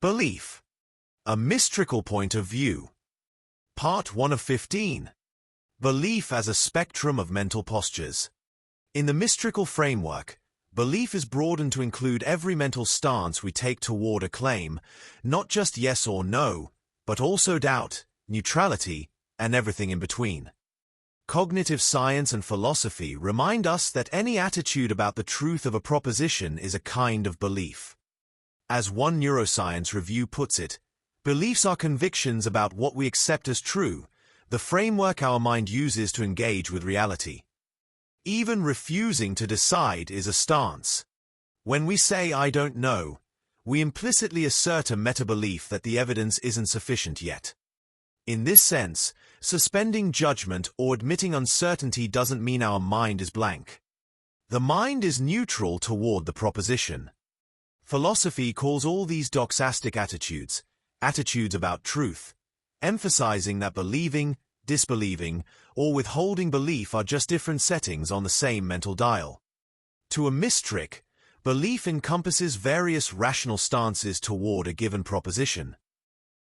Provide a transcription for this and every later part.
Belief. A mystical point of view. Part 1 of 15. Belief as a spectrum of mental postures. In the mystical framework, belief is broadened to include every mental stance we take toward a claim, not just yes or no, but also doubt, neutrality, and everything in between. Cognitive science and philosophy remind us that any attitude about the truth of a proposition is a kind of belief. As one neuroscience review puts it, beliefs are convictions about what we accept as true, the framework our mind uses to engage with reality. Even refusing to decide is a stance. When we say I don't know, we implicitly assert a meta-belief that the evidence isn't sufficient yet. In this sense, suspending judgment or admitting uncertainty doesn't mean our mind is blank. The mind is neutral toward the proposition. Philosophy calls all these doxastic attitudes about truth, emphasizing that believing, disbelieving, or withholding belief are just different settings on the same mental dial. To a Mystrik, belief encompasses various rational stances toward a given proposition.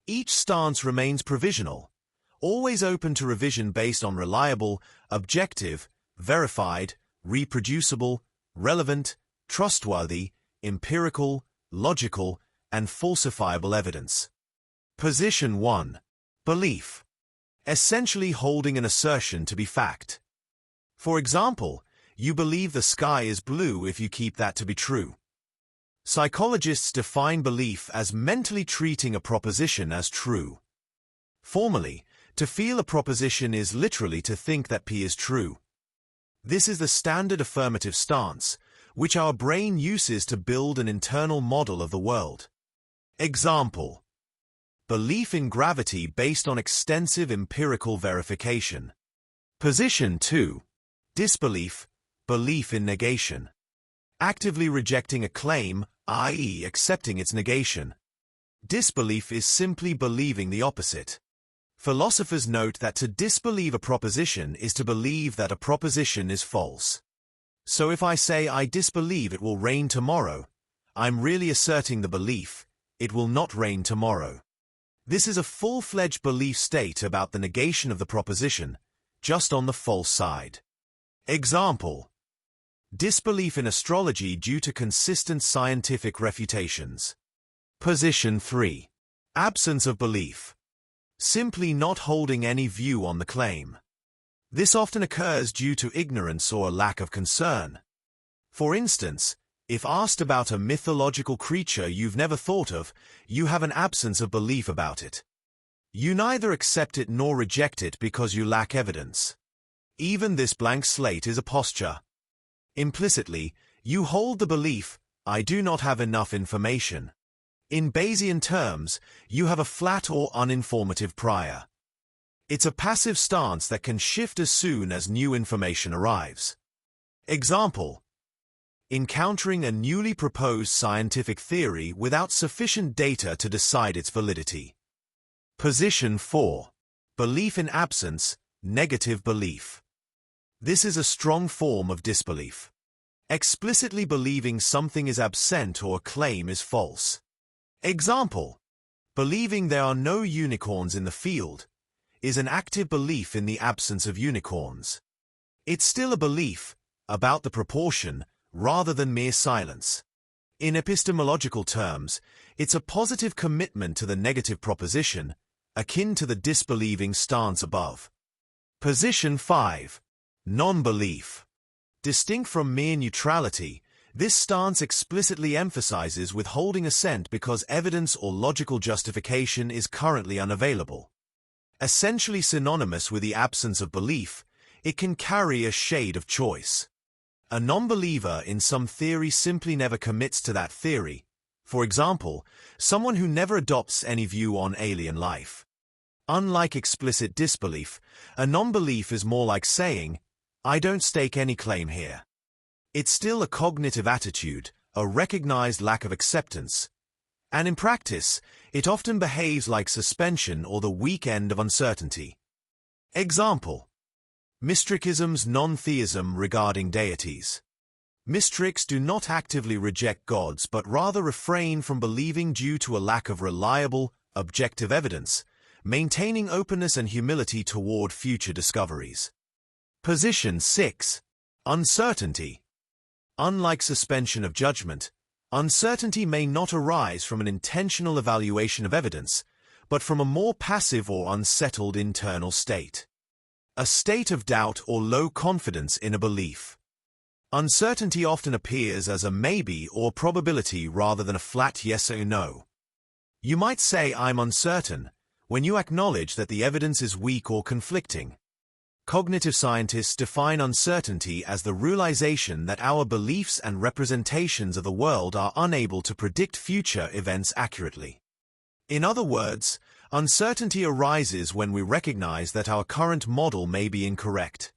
Each stance remains provisional, always open to revision based on reliable, objective, verified, reproducible, relevant, trustworthy, empirical, logical, and falsifiable evidence. Position 1. Belief. Essentially holding an assertion to be fact. For example, you believe the sky is blue if you keep that to be true. Psychologists define belief as mentally treating a proposition as true. Formally, to feel a proposition is literally to think that P is true. This is the standard affirmative stance, which our brain uses to build an internal model of the world. Example: belief in gravity based on extensive empirical verification. Position 2. Disbelief, belief in negation. Actively rejecting a claim, i.e., accepting its negation. Disbelief is simply believing the opposite. Philosophers note that to disbelieve a proposition is to believe that a proposition is false. So if I say I disbelieve it will rain tomorrow, I'm really asserting the belief, it will not rain tomorrow. This is a full-fledged belief state about the negation of the proposition, just on the false side. Example: disbelief in astrology due to consistent scientific refutations. Position 3. Absence of belief. Simply not holding any view on the claim. This often occurs due to ignorance or a lack of concern. For instance, if asked about a mythological creature you've never thought of, you have an absence of belief about it. You neither accept it nor reject it because you lack evidence. Even this blank slate is a posture. Implicitly, you hold the belief, I do not have enough information. In Bayesian terms, you have a flat or uninformative prior. It's a passive stance that can shift as soon as new information arrives. Example: encountering a newly proposed scientific theory without sufficient data to decide its validity. Position 4. Belief in absence, negative belief. This is a strong form of disbelief. Explicitly believing something is absent or a claim is false. Example: believing there are no unicorns in the field is an active belief in the absence of unicorns. It's still a belief about the proportion rather than mere silence. In epistemological terms, it's a positive commitment to the negative proposition, akin to the disbelieving stance above. Position 5. Non-belief. Distinct from mere neutrality, this stance explicitly emphasizes withholding assent because evidence or logical justification is currently unavailable. Essentially synonymous with the absence of belief, it can carry a shade of choice. A non-believer in some theory simply never commits to that theory. For example, someone who never adopts any view on alien life. Unlike explicit disbelief, a non-belief is more like saying, I don't stake any claim here. It's still a cognitive attitude, a recognized lack of acceptance. And in practice, it often behaves like suspension or the weak end of uncertainty. Example: Mystrikism's non-theism regarding deities. Mystriks do not actively reject gods but rather refrain from believing due to a lack of reliable, objective evidence, maintaining openness and humility toward future discoveries. Position 6. Uncertainty. Unlike suspension of judgment, uncertainty may not arise from an intentional evaluation of evidence, but from a more passive or unsettled internal state. A state of doubt or low confidence in a belief. Uncertainty often appears as a maybe or probability rather than a flat yes or no. You might say, "I'm uncertain," when you acknowledge that the evidence is weak or conflicting. Cognitive scientists define uncertainty as the realization that our beliefs and representations of the world are unable to predict future events accurately. In other words, uncertainty arises when we recognize that our current model may be incorrect.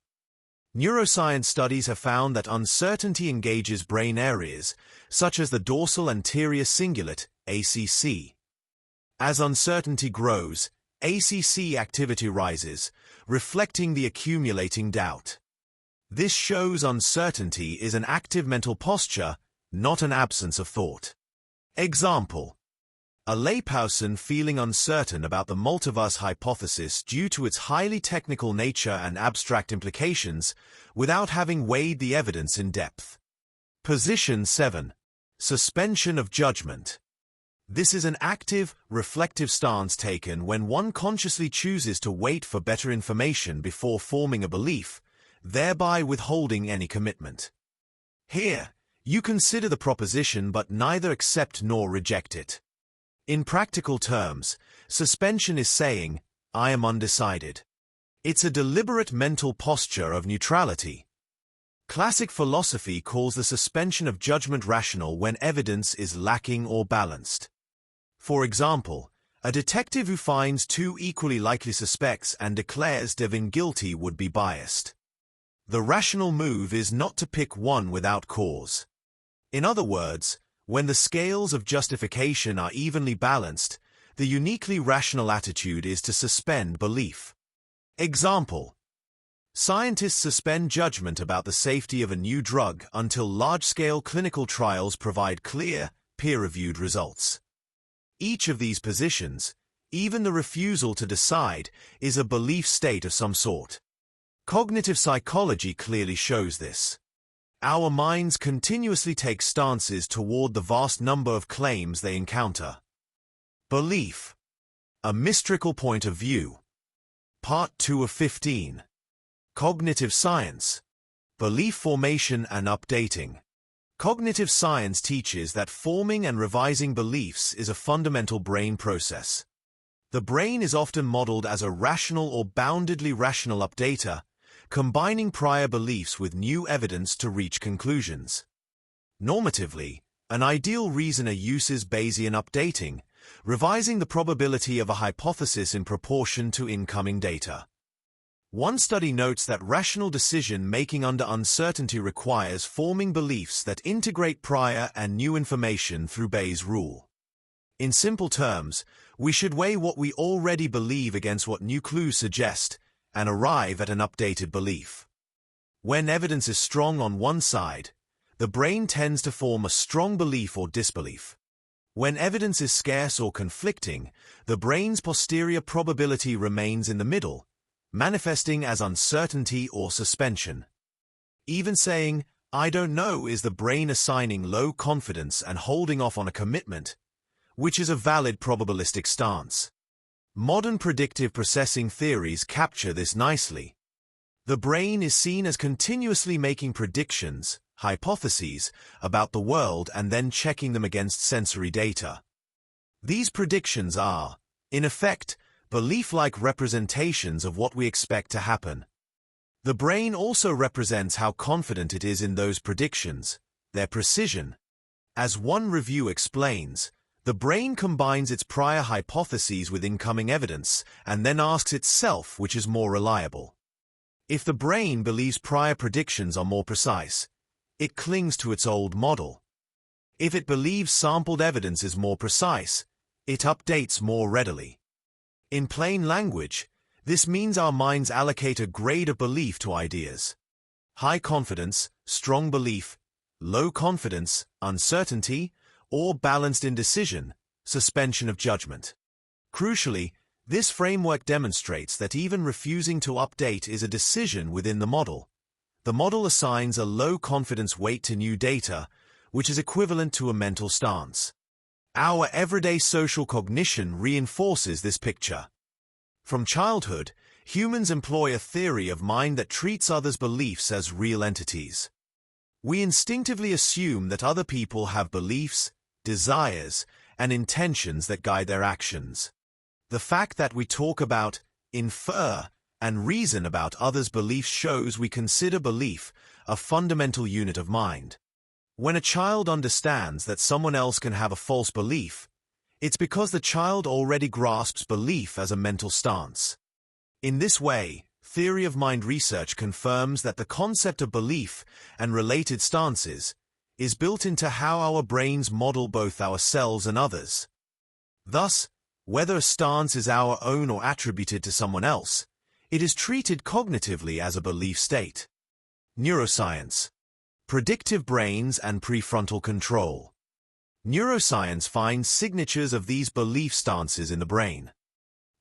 Neuroscience studies have found that uncertainty engages brain areas, such as the dorsal anterior cingulate, ACC. As uncertainty grows, ACC activity rises, reflecting the accumulating doubt. This shows uncertainty is an active mental posture, not an absence of thought. Example: a layperson feeling uncertain about the multiverse hypothesis due to its highly technical nature and abstract implications, without having weighed the evidence in depth. Position 7. Suspension of judgment. This is an active, reflective stance taken when one consciously chooses to wait for better information before forming a belief, thereby withholding any commitment. Here, you consider the proposition but neither accept nor reject it. In practical terms, suspension is saying, "I am undecided." It's a deliberate mental posture of neutrality. Classic philosophy calls the suspension of judgment rational when evidence is lacking or balanced. For example, a detective who finds two equally likely suspects and declares Devin guilty would be biased. The rational move is not to pick one without cause. In other words, when the scales of justification are evenly balanced, the uniquely rational attitude is to suspend belief. Example: scientists suspend judgment about the safety of a new drug until large-scale clinical trials provide clear, peer-reviewed results. Each of these positions, even the refusal to decide, is a belief state of some sort. Cognitive psychology clearly shows this. Our minds continuously take stances toward the vast number of claims they encounter. Belief. A mystical point of view. Part 2 of 15. Cognitive science. Belief formation and updating. Cognitive science teaches that forming and revising beliefs is a fundamental brain process. The brain is often modeled as a rational or boundedly rational updater, combining prior beliefs with new evidence to reach conclusions. Normatively, an ideal reasoner uses Bayesian updating, revising the probability of a hypothesis in proportion to incoming data. One study notes that rational decision-making under uncertainty requires forming beliefs that integrate prior and new information through Bayes' rule. In simple terms, we should weigh what we already believe against what new clues suggest and arrive at an updated belief. When evidence is strong on one side, the brain tends to form a strong belief or disbelief. When evidence is scarce or conflicting, the brain's posterior probability remains in the middle, manifesting as uncertainty or suspension. Even saying, "I don't know," is the brain assigning low confidence and holding off on a commitment, which is a valid probabilistic stance. Modern predictive processing theories capture this nicely. The brain is seen as continuously making predictions, hypotheses, about the world and then checking them against sensory data. These predictions are, in effect, belief-like representations of what we expect to happen. The brain also represents how confident it is in those predictions, their precision. As one review explains, the brain combines its prior hypotheses with incoming evidence and then asks itself which is more reliable. If the brain believes prior predictions are more precise, it clings to its old model. If it believes sampled evidence is more precise, it updates more readily. In plain language, this means our minds allocate a grade of belief to ideas. High confidence, strong belief, low confidence, uncertainty, or balanced indecision, suspension of judgment. Crucially, this framework demonstrates that even refusing to update is a decision within the model. The model assigns a low confidence weight to new data, which is equivalent to a mental stance. Our everyday social cognition reinforces this picture. From childhood, humans employ a theory of mind that treats others' beliefs as real entities. We instinctively assume that other people have beliefs, desires, and intentions that guide their actions. The fact that we talk about, infer, and reason about others' beliefs shows we consider belief a fundamental unit of mind. When a child understands that someone else can have a false belief, it's because the child already grasps belief as a mental stance. In this way, theory of mind research confirms that the concept of belief and related stances is built into how our brains model both ourselves and others. Thus, whether a stance is our own or attributed to someone else, it is treated cognitively as a belief state. Neuroscience. Predictive brains and prefrontal control. Neuroscience finds signatures of these belief stances in the brain.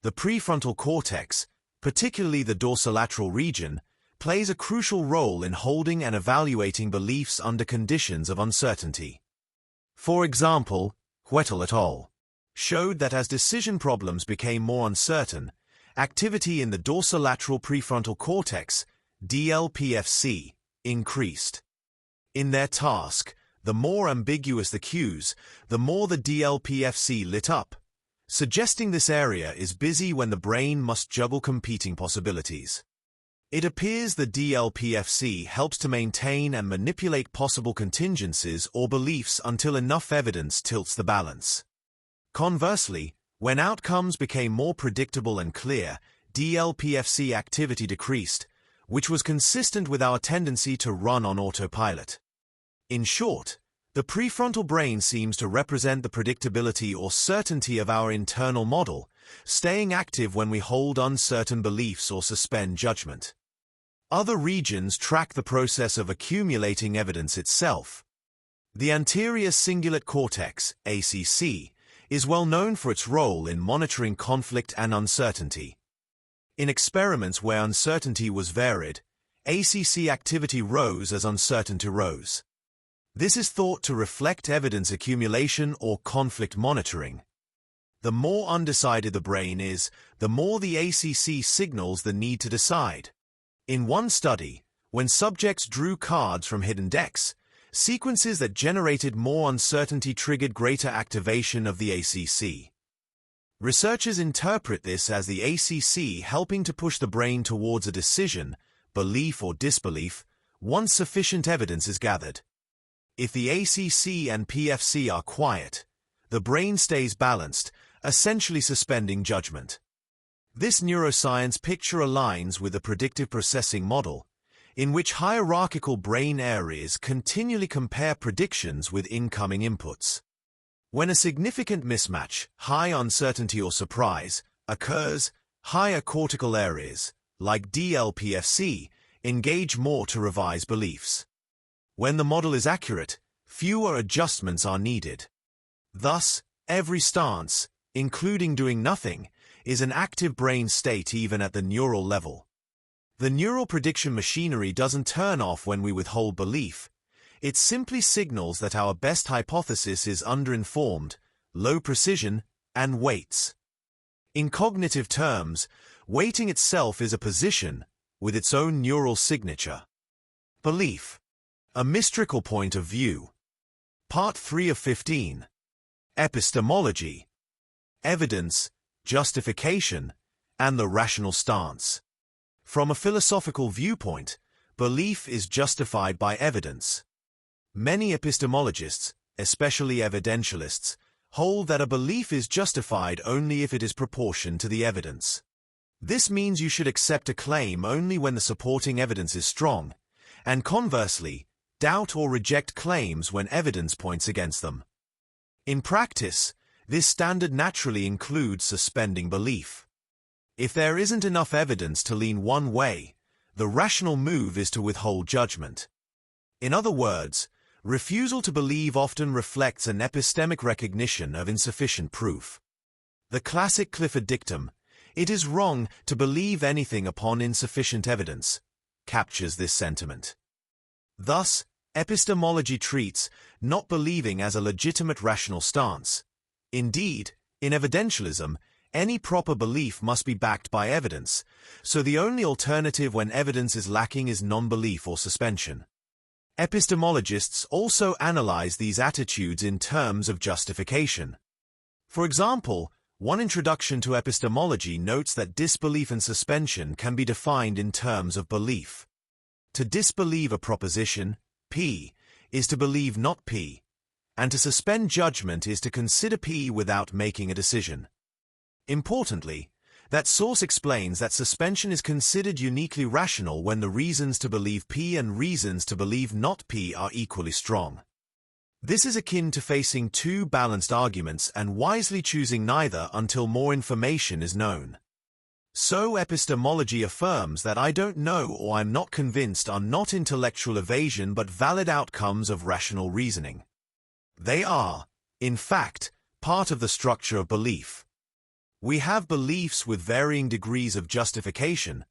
The prefrontal cortex, particularly the dorsolateral region, plays a crucial role in holding and evaluating beliefs under conditions of uncertainty. For example, Huetel et al. Showed that as decision problems became more uncertain, activity in the dorsolateral prefrontal cortex, DLPFC, increased. In their task, the more ambiguous the cues, the more the DLPFC lit up, suggesting this area is busy when the brain must juggle competing possibilities. It appears the DLPFC helps to maintain and manipulate possible contingencies or beliefs until enough evidence tilts the balance. Conversely, when outcomes became more predictable and clear, DLPFC activity decreased, which was consistent with our tendency to run on autopilot. In short, the prefrontal brain seems to represent the predictability or certainty of our internal model, staying active when we hold uncertain beliefs or suspend judgment. Other regions track the process of accumulating evidence itself. The anterior cingulate cortex, ACC, is well known for its role in monitoring conflict and uncertainty. In experiments where uncertainty was varied, ACC activity rose as uncertainty rose. This is thought to reflect evidence accumulation or conflict monitoring. The more undecided the brain is, the more the ACC signals the need to decide. In one study, when subjects drew cards from hidden decks, sequences that generated more uncertainty triggered greater activation of the ACC. Researchers interpret this as the ACC helping to push the brain towards a decision, belief or disbelief, once sufficient evidence is gathered. If the ACC and PFC are quiet, the brain stays balanced, essentially suspending judgment. This neuroscience picture aligns with the predictive processing model, in which hierarchical brain areas continually compare predictions with incoming inputs. When a significant mismatch, high uncertainty or surprise, occurs, higher cortical areas, like DLPFC, engage more to revise beliefs. When the model is accurate, fewer adjustments are needed. Thus, every stance, including doing nothing, is an active brain state even at the neural level. The neural prediction machinery doesn't turn off when we withhold belief. It simply signals that our best hypothesis is underinformed, low precision, and weights. In cognitive terms, weighting itself is a position with its own neural signature. Belief. A mystrikal point of view. Part 3 of 15. Epistemology. Evidence, justification, and the rational stance. From a philosophical viewpoint, belief is justified by evidence. Many epistemologists, especially evidentialists, hold that a belief is justified only if it is proportioned to the evidence. This means you should accept a claim only when the supporting evidence is strong, and conversely, doubt or reject claims when evidence points against them. In practice, this standard naturally includes suspending belief. If there isn't enough evidence to lean one way, the rational move is to withhold judgment. In other words, Refusal to believe often reflects an epistemic recognition of insufficient proof. The classic Clifford dictum, "It is wrong to believe anything upon insufficient evidence," captures this sentiment. Thus, epistemology treats not believing as a legitimate rational stance. Indeed, in evidentialism, any proper belief must be backed by evidence, so the only alternative when evidence is lacking is non-belief or suspension. Epistemologists also analyze these attitudes in terms of justification. For example, one introduction to epistemology notes that disbelief and suspension can be defined in terms of belief. To disbelieve a proposition, P, is to believe not P, and to suspend judgment is to consider P without making a decision. Importantly, that source explains that suspension is considered uniquely rational when the reasons to believe P and reasons to believe not P are equally strong. This is akin to facing two balanced arguments and wisely choosing neither until more information is known. So epistemology affirms that I don't know or I'm not convinced are not intellectual evasion but valid outcomes of rational reasoning. They are, in fact, part of the structure of belief. We have beliefs with varying degrees of justification,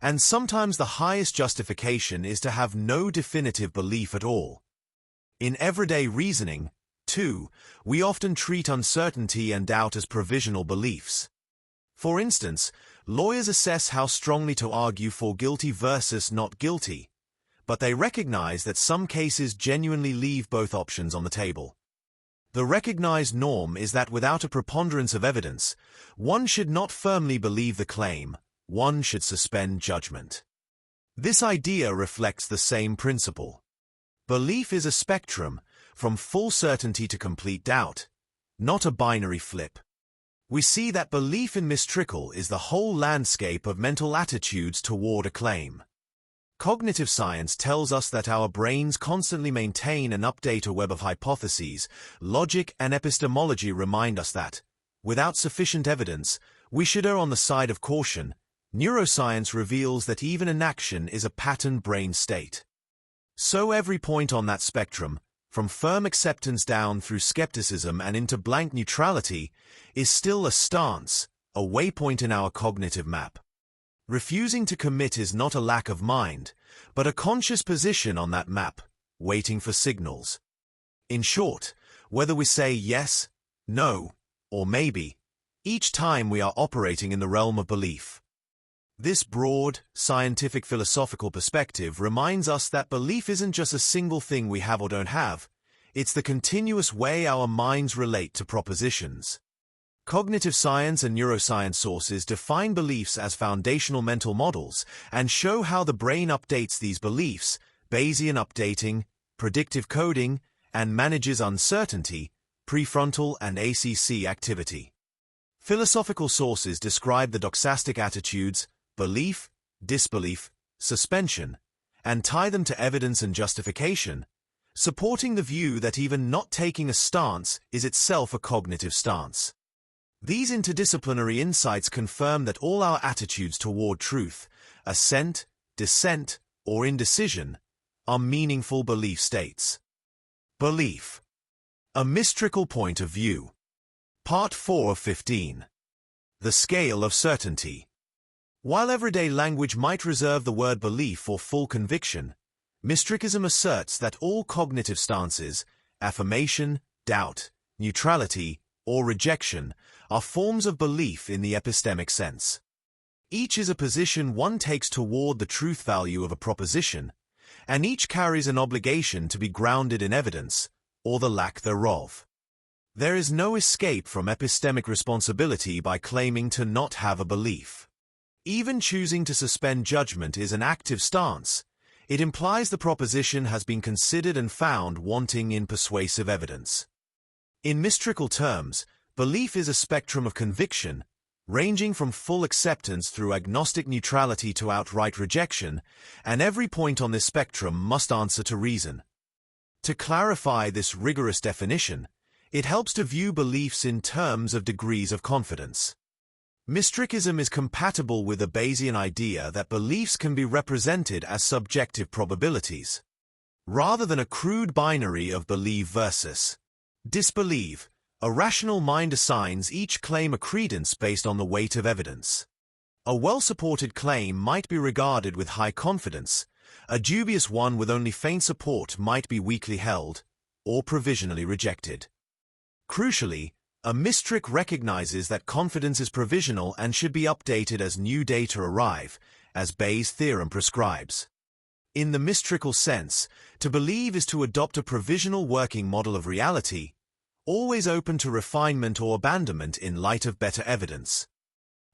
and sometimes the highest justification is to have no definitive belief at all. In everyday reasoning, too, we often treat uncertainty and doubt as provisional beliefs. For instance, lawyers assess how strongly to argue for guilty versus not guilty, but they recognize that some cases genuinely leave both options on the table. The recognized norm is that without a preponderance of evidence, one should not firmly believe the claim, one should suspend judgment. This idea reflects the same principle. Belief is a spectrum, from full certainty to complete doubt, not a binary flip. We see that belief in Mystrikal is the whole landscape of mental attitudes toward a claim. Cognitive science tells us that our brains constantly maintain and update a web of hypotheses. Logic and epistemology remind us that, without sufficient evidence, we should err on the side of caution. Neuroscience reveals that even inaction is a patterned brain state. So every point on that spectrum, from firm acceptance down through skepticism and into blank neutrality, is still a stance, a waypoint in our cognitive map. Refusing to commit is not a lack of mind, but a conscious position on that map, waiting for signals. In short, whether we say yes, no, or maybe, each time we are operating in the realm of belief. This broad, scientific philosophical perspective reminds us that belief isn't just a single thing we have or don't have, it's the continuous way our minds relate to propositions. Cognitive science and neuroscience sources define beliefs as foundational mental models and show how the brain updates these beliefs, Bayesian updating, predictive coding, and manages uncertainty, prefrontal and ACC activity. Philosophical sources describe the doxastic attitudes, belief, disbelief, suspension, and tie them to evidence and justification, supporting the view that even not taking a stance is itself a cognitive stance. These interdisciplinary insights confirm that all our attitudes toward truth, assent, dissent, or indecision, are meaningful belief states. Belief. A Mystrikal point of view. Part 4 of 15. The scale of certainty. While everyday language might reserve the word belief for full conviction, Mystrikism asserts that all cognitive stances, affirmation, doubt, neutrality, or rejection, are forms of belief in the epistemic sense. Each is a position one takes toward the truth value of a proposition, and each carries an obligation to be grounded in evidence, or the lack thereof. There is no escape from epistemic responsibility by claiming to not have a belief. Even choosing to suspend judgment is an active stance. It implies the proposition has been considered and found wanting in persuasive evidence. In Mystrikal terms, belief is a spectrum of conviction, ranging from full acceptance through agnostic neutrality to outright rejection, and every point on this spectrum must answer to reason. To clarify this rigorous definition, it helps to view beliefs in terms of degrees of confidence. Mystrikism is compatible with the Bayesian idea that beliefs can be represented as subjective probabilities. rather than a crude binary of believe versus disbelieve. A rational mind assigns each claim a credence based on the weight of evidence. A well-supported claim might be regarded with high confidence. A dubious one with only faint support might be weakly held or provisionally rejected. Crucially, a Mystrik recognizes that confidence is provisional and should be updated as new data arrive, as Bayes' theorem prescribes. In the Mystrikal sense, to believe is to adopt a provisional working model of reality, always open to refinement or abandonment in light of better evidence.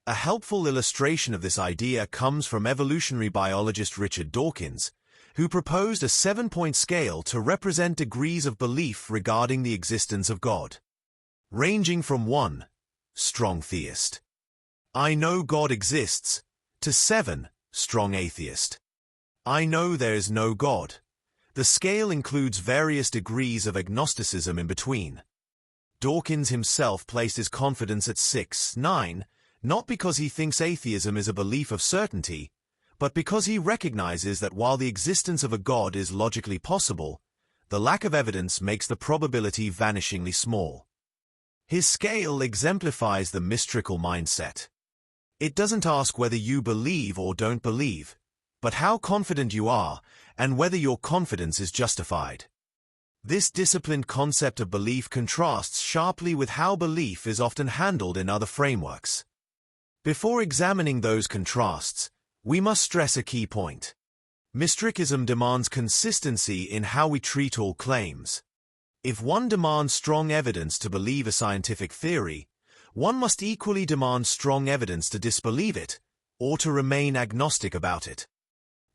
A helpful illustration of this idea comes from evolutionary biologist Richard Dawkins, who proposed a 7-point scale to represent degrees of belief regarding the existence of God, ranging from 1, strong theist, I know God exists, to 7, strong atheist, I know there is no God. The scale includes various degrees of agnosticism in between. Dawkins himself placed his confidence at 6, 9, not because he thinks atheism is a belief of certainty, but because he recognizes that while the existence of a God is logically possible, the lack of evidence makes the probability vanishingly small. His scale exemplifies the Mystrikal mindset. It doesn't ask whether you believe or don't believe, but how confident you are and whether your confidence is justified. This disciplined concept of belief contrasts sharply with how belief is often handled in other frameworks. Before examining those contrasts, we must stress a key point. Mystrikism demands consistency in how we treat all claims. If one demands strong evidence to believe a scientific theory, one must equally demand strong evidence to disbelieve it, or to remain agnostic about it.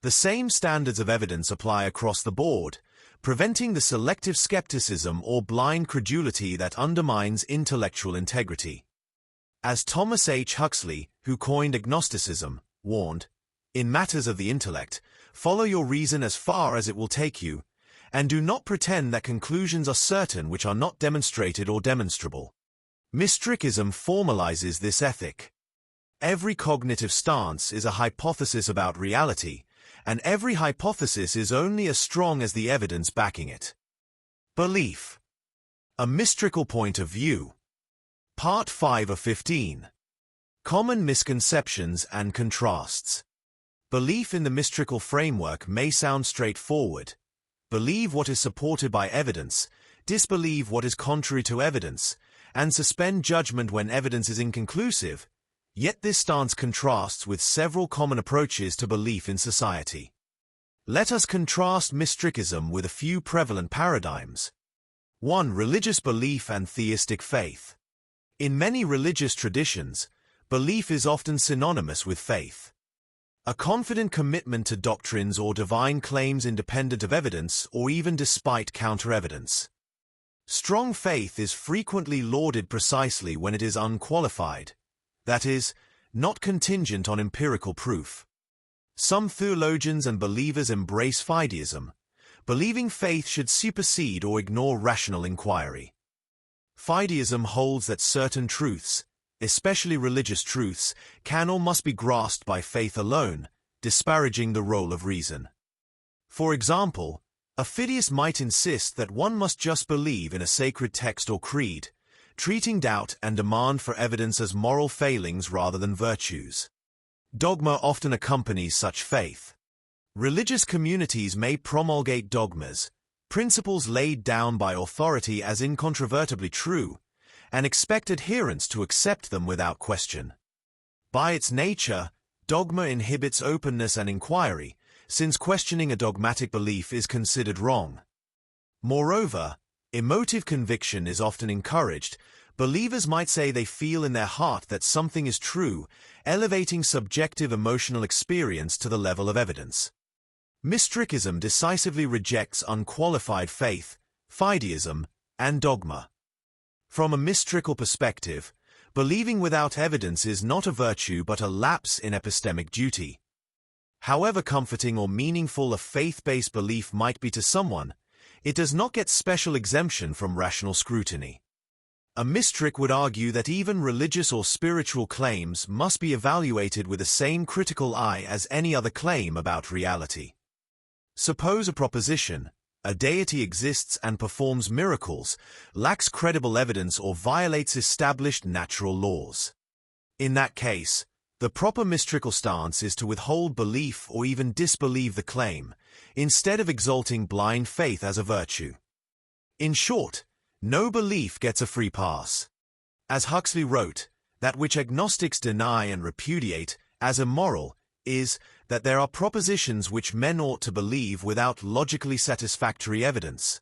The same standards of evidence apply across the board, preventing the selective skepticism or blind credulity that undermines intellectual integrity. As Thomas H. Huxley, who coined agnosticism, warned, in matters of the intellect, follow your reason as far as it will take you, and do not pretend that conclusions are certain which are not demonstrated or demonstrable. Mystrikism formalizes this ethic. Every cognitive stance is a hypothesis about reality, and every hypothesis is only as strong as the evidence backing it. Belief. A Mystrikal point of view. Part 5 of 15. Common misconceptions and contrasts. Belief in the Mystrikal framework may sound straightforward. Believe what is supported by evidence, disbelieve what is contrary to evidence, and suspend judgment when evidence is inconclusive. Yet this stance contrasts with several common approaches to belief in society. Let us contrast Mystrikism with a few prevalent paradigms. 1. Religious belief and theistic faith. In many religious traditions, belief is often synonymous with faith. A confident commitment to doctrines or divine claims independent of evidence or even despite counter-evidence. Strong faith is frequently lauded precisely when it is unqualified. That is, not contingent on empirical proof. Some theologians and believers embrace fideism, believing faith should supersede or ignore rational inquiry. Fideism holds that certain truths, especially religious truths, can or must be grasped by faith alone, disparaging the role of reason. For example, a fideist might insist that one must just believe in a sacred text or creed, treating doubt and demand for evidence as moral failings rather than virtues. Dogma often accompanies such faith. Religious communities may promulgate dogmas, principles laid down by authority as incontrovertibly true, and expect adherents to accept them without question. By its nature, dogma inhibits openness and inquiry, since questioning a dogmatic belief is considered wrong. Moreover, emotive conviction is often encouraged. Believers might say they feel in their heart that something is true, elevating subjective emotional experience to the level of evidence. Mystrikism decisively rejects unqualified faith, fideism, and dogma. From a Mystrikal perspective, believing without evidence is not a virtue but a lapse in epistemic duty. However comforting or meaningful a faith-based belief might be to someone, it does not get special exemption from rational scrutiny. A Mystrik would argue that even religious or spiritual claims must be evaluated with the same critical eye as any other claim about reality. Suppose a proposition, a deity exists and performs miracles, lacks credible evidence or violates established natural laws. In that case, the proper mystrikal stance is to withhold belief or even disbelieve the claim, instead of exalting blind faith as a virtue. In short, no belief gets a free pass. As Huxley wrote, that which agnostics deny and repudiate as immoral is that there are propositions which men ought to believe without logically satisfactory evidence.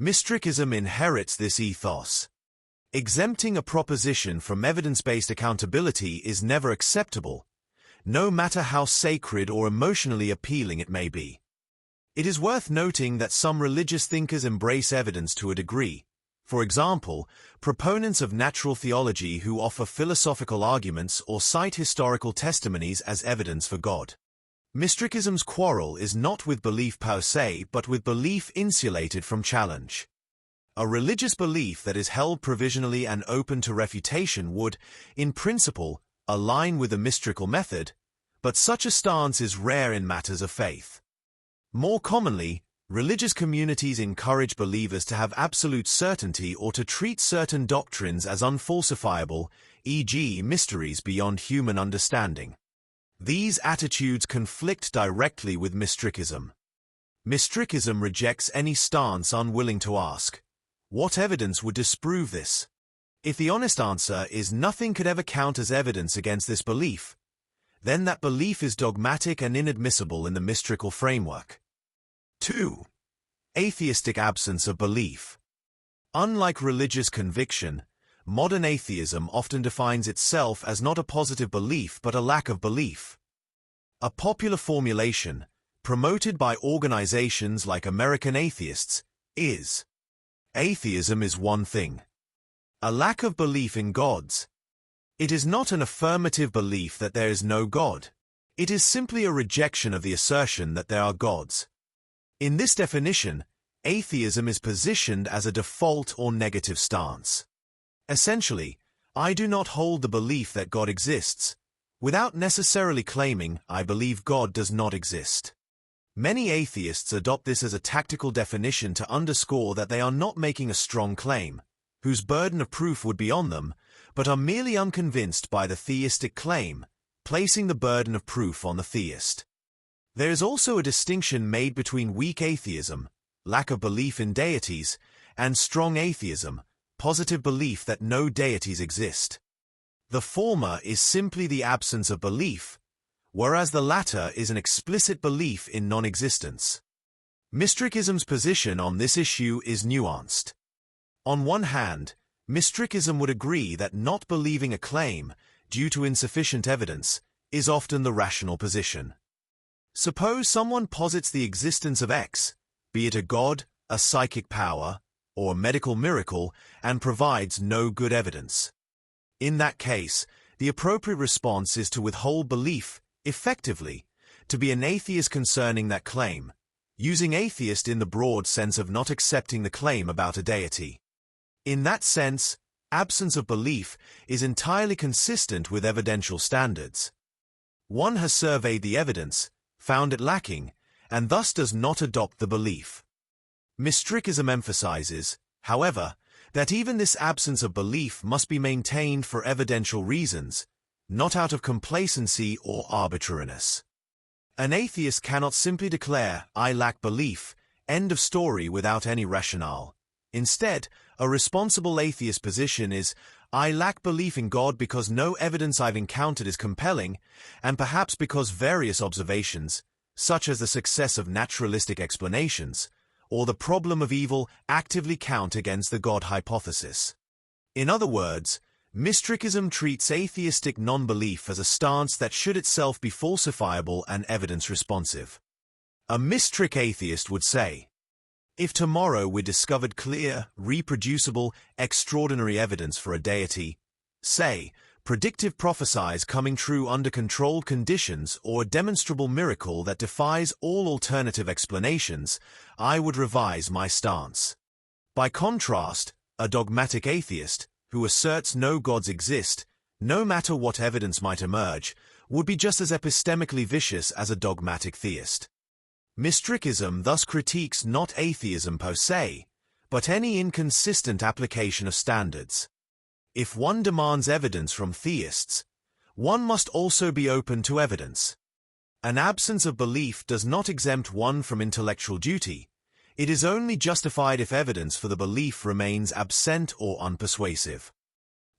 Mystrikism inherits this ethos. Exempting a proposition from evidence-based accountability is never acceptable, no matter how sacred or emotionally appealing it may be. It is worth noting that some religious thinkers embrace evidence to a degree. For example, proponents of natural theology who offer philosophical arguments or cite historical testimonies as evidence for God. Mystrikism's quarrel is not with belief per se, but with belief insulated from challenge. A religious belief that is held provisionally and open to refutation would, in principle, align with the mystrikal method, but such a stance is rare in matters of faith. More commonly, religious communities encourage believers to have absolute certainty or to treat certain doctrines as unfalsifiable, e.g., mysteries beyond human understanding. These attitudes conflict directly with Mystrikism. Mystrikism rejects any stance unwilling to ask, what evidence would disprove this? If the honest answer is nothing could ever count as evidence against this belief, then that belief is dogmatic and inadmissible in the mystrikal framework. 2. Atheistic absence of belief. Unlike religious conviction, modern atheism often defines itself as not a positive belief but a lack of belief. A popular formulation, promoted by organizations like American Atheists, is atheism is one thing. A lack of belief in gods. It is not an affirmative belief that there is no God. It is simply a rejection of the assertion that there are gods. In this definition, atheism is positioned as a default or negative stance. Essentially, I do not hold the belief that God exists, without necessarily claiming I believe God does not exist. Many atheists adopt this as a tactical definition to underscore that they are not making a strong claim, whose burden of proof would be on them, but are merely unconvinced by the theistic claim, placing the burden of proof on the theist. There is also a distinction made between weak atheism, lack of belief in deities, and strong atheism, positive belief that no deities exist. The former is simply the absence of belief, whereas the latter is an explicit belief in non-existence. Mystrikism's position on this issue is nuanced. On one hand, Mystrikism would agree that not believing a claim, due to insufficient evidence, is often the rational position. Suppose someone posits the existence of X, be it a god, a psychic power, or a medical miracle, and provides no good evidence. In that case, the appropriate response is to withhold belief, effectively, to be an atheist concerning that claim, using atheist in the broad sense of not accepting the claim about a deity. In that sense, absence of belief is entirely consistent with evidential standards. One has surveyed the evidence, found it lacking, and thus does not adopt the belief. Mystrikism emphasizes, however, that even this absence of belief must be maintained for evidential reasons, not out of complacency or arbitrariness. An atheist cannot simply declare, I lack belief, end of story without any rationale. Instead, a responsible atheist position is, I lack belief in God because no evidence I've encountered is compelling, and perhaps because various observations, such as the success of naturalistic explanations, or the problem of evil, actively count against the God hypothesis. In other words, Mystrikism treats atheistic non-belief as a stance that should itself be falsifiable and evidence-responsive. A Mystrik atheist would say, if tomorrow we discovered clear, reproducible, extraordinary evidence for a deity, say, predictive prophecies coming true under controlled conditions or a demonstrable miracle that defies all alternative explanations, I would revise my stance. By contrast, a dogmatic atheist, who asserts no gods exist, no matter what evidence might emerge, would be just as epistemically vicious as a dogmatic theist. Mystrikism thus critiques not atheism per se, but any inconsistent application of standards. If one demands evidence from theists, one must also be open to evidence. An absence of belief does not exempt one from intellectual duty. It is only justified if evidence for the belief remains absent or unpersuasive.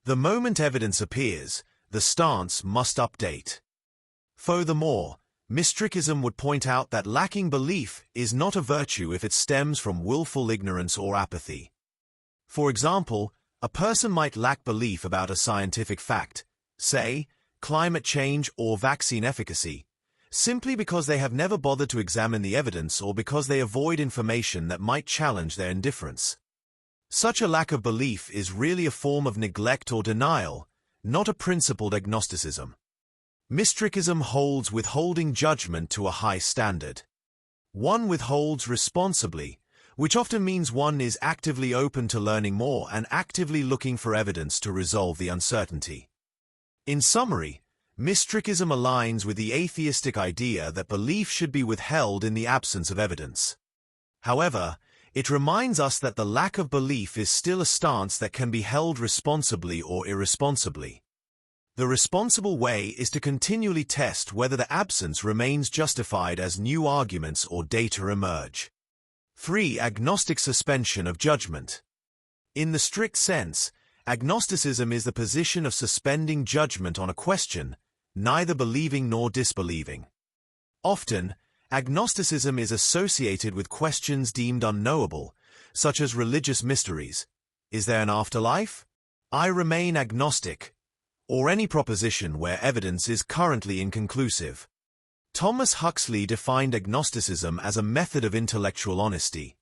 The moment evidence appears, the stance must update. Furthermore, Mystrikism would point out that lacking belief is not a virtue if it stems from willful ignorance or apathy. For example, a person might lack belief about a scientific fact, say, climate change or vaccine efficacy, simply because they have never bothered to examine the evidence or because they avoid information that might challenge their indifference. Such a lack of belief is really a form of neglect or denial, not a principled agnosticism. Mystrikism holds withholding judgment to a high standard. One withholds responsibly, which often means one is actively open to learning more and actively looking for evidence to resolve the uncertainty. In summary, Mystrikism aligns with the atheistic idea that belief should be withheld in the absence of evidence. However, it reminds us that the lack of belief is still a stance that can be held responsibly or irresponsibly. The responsible way is to continually test whether the absence remains justified as new arguments or data emerge. 3. Agnostic suspension of judgment. In the strict sense, agnosticism is the position of suspending judgment on a question, neither believing nor disbelieving. Often, agnosticism is associated with questions deemed unknowable, such as religious mysteries. Is there an afterlife? I remain agnostic. Or any proposition where evidence is currently inconclusive. Thomas Huxley defined agnosticism as a method of intellectual honesty.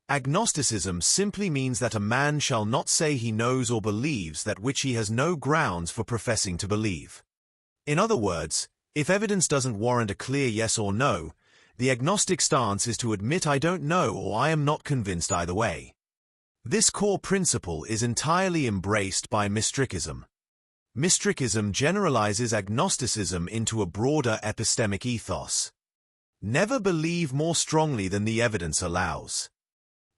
Agnosticism simply means that a man shall not say he knows or believes that which he has no grounds for professing to believe. In other words, if evidence doesn't warrant a clear yes or no, the agnostic stance is to admit I don't know or I am not convinced either way. This core principle is entirely embraced by Mystrikism. Mystrikism generalizes agnosticism into a broader epistemic ethos. Never believe more strongly than the evidence allows.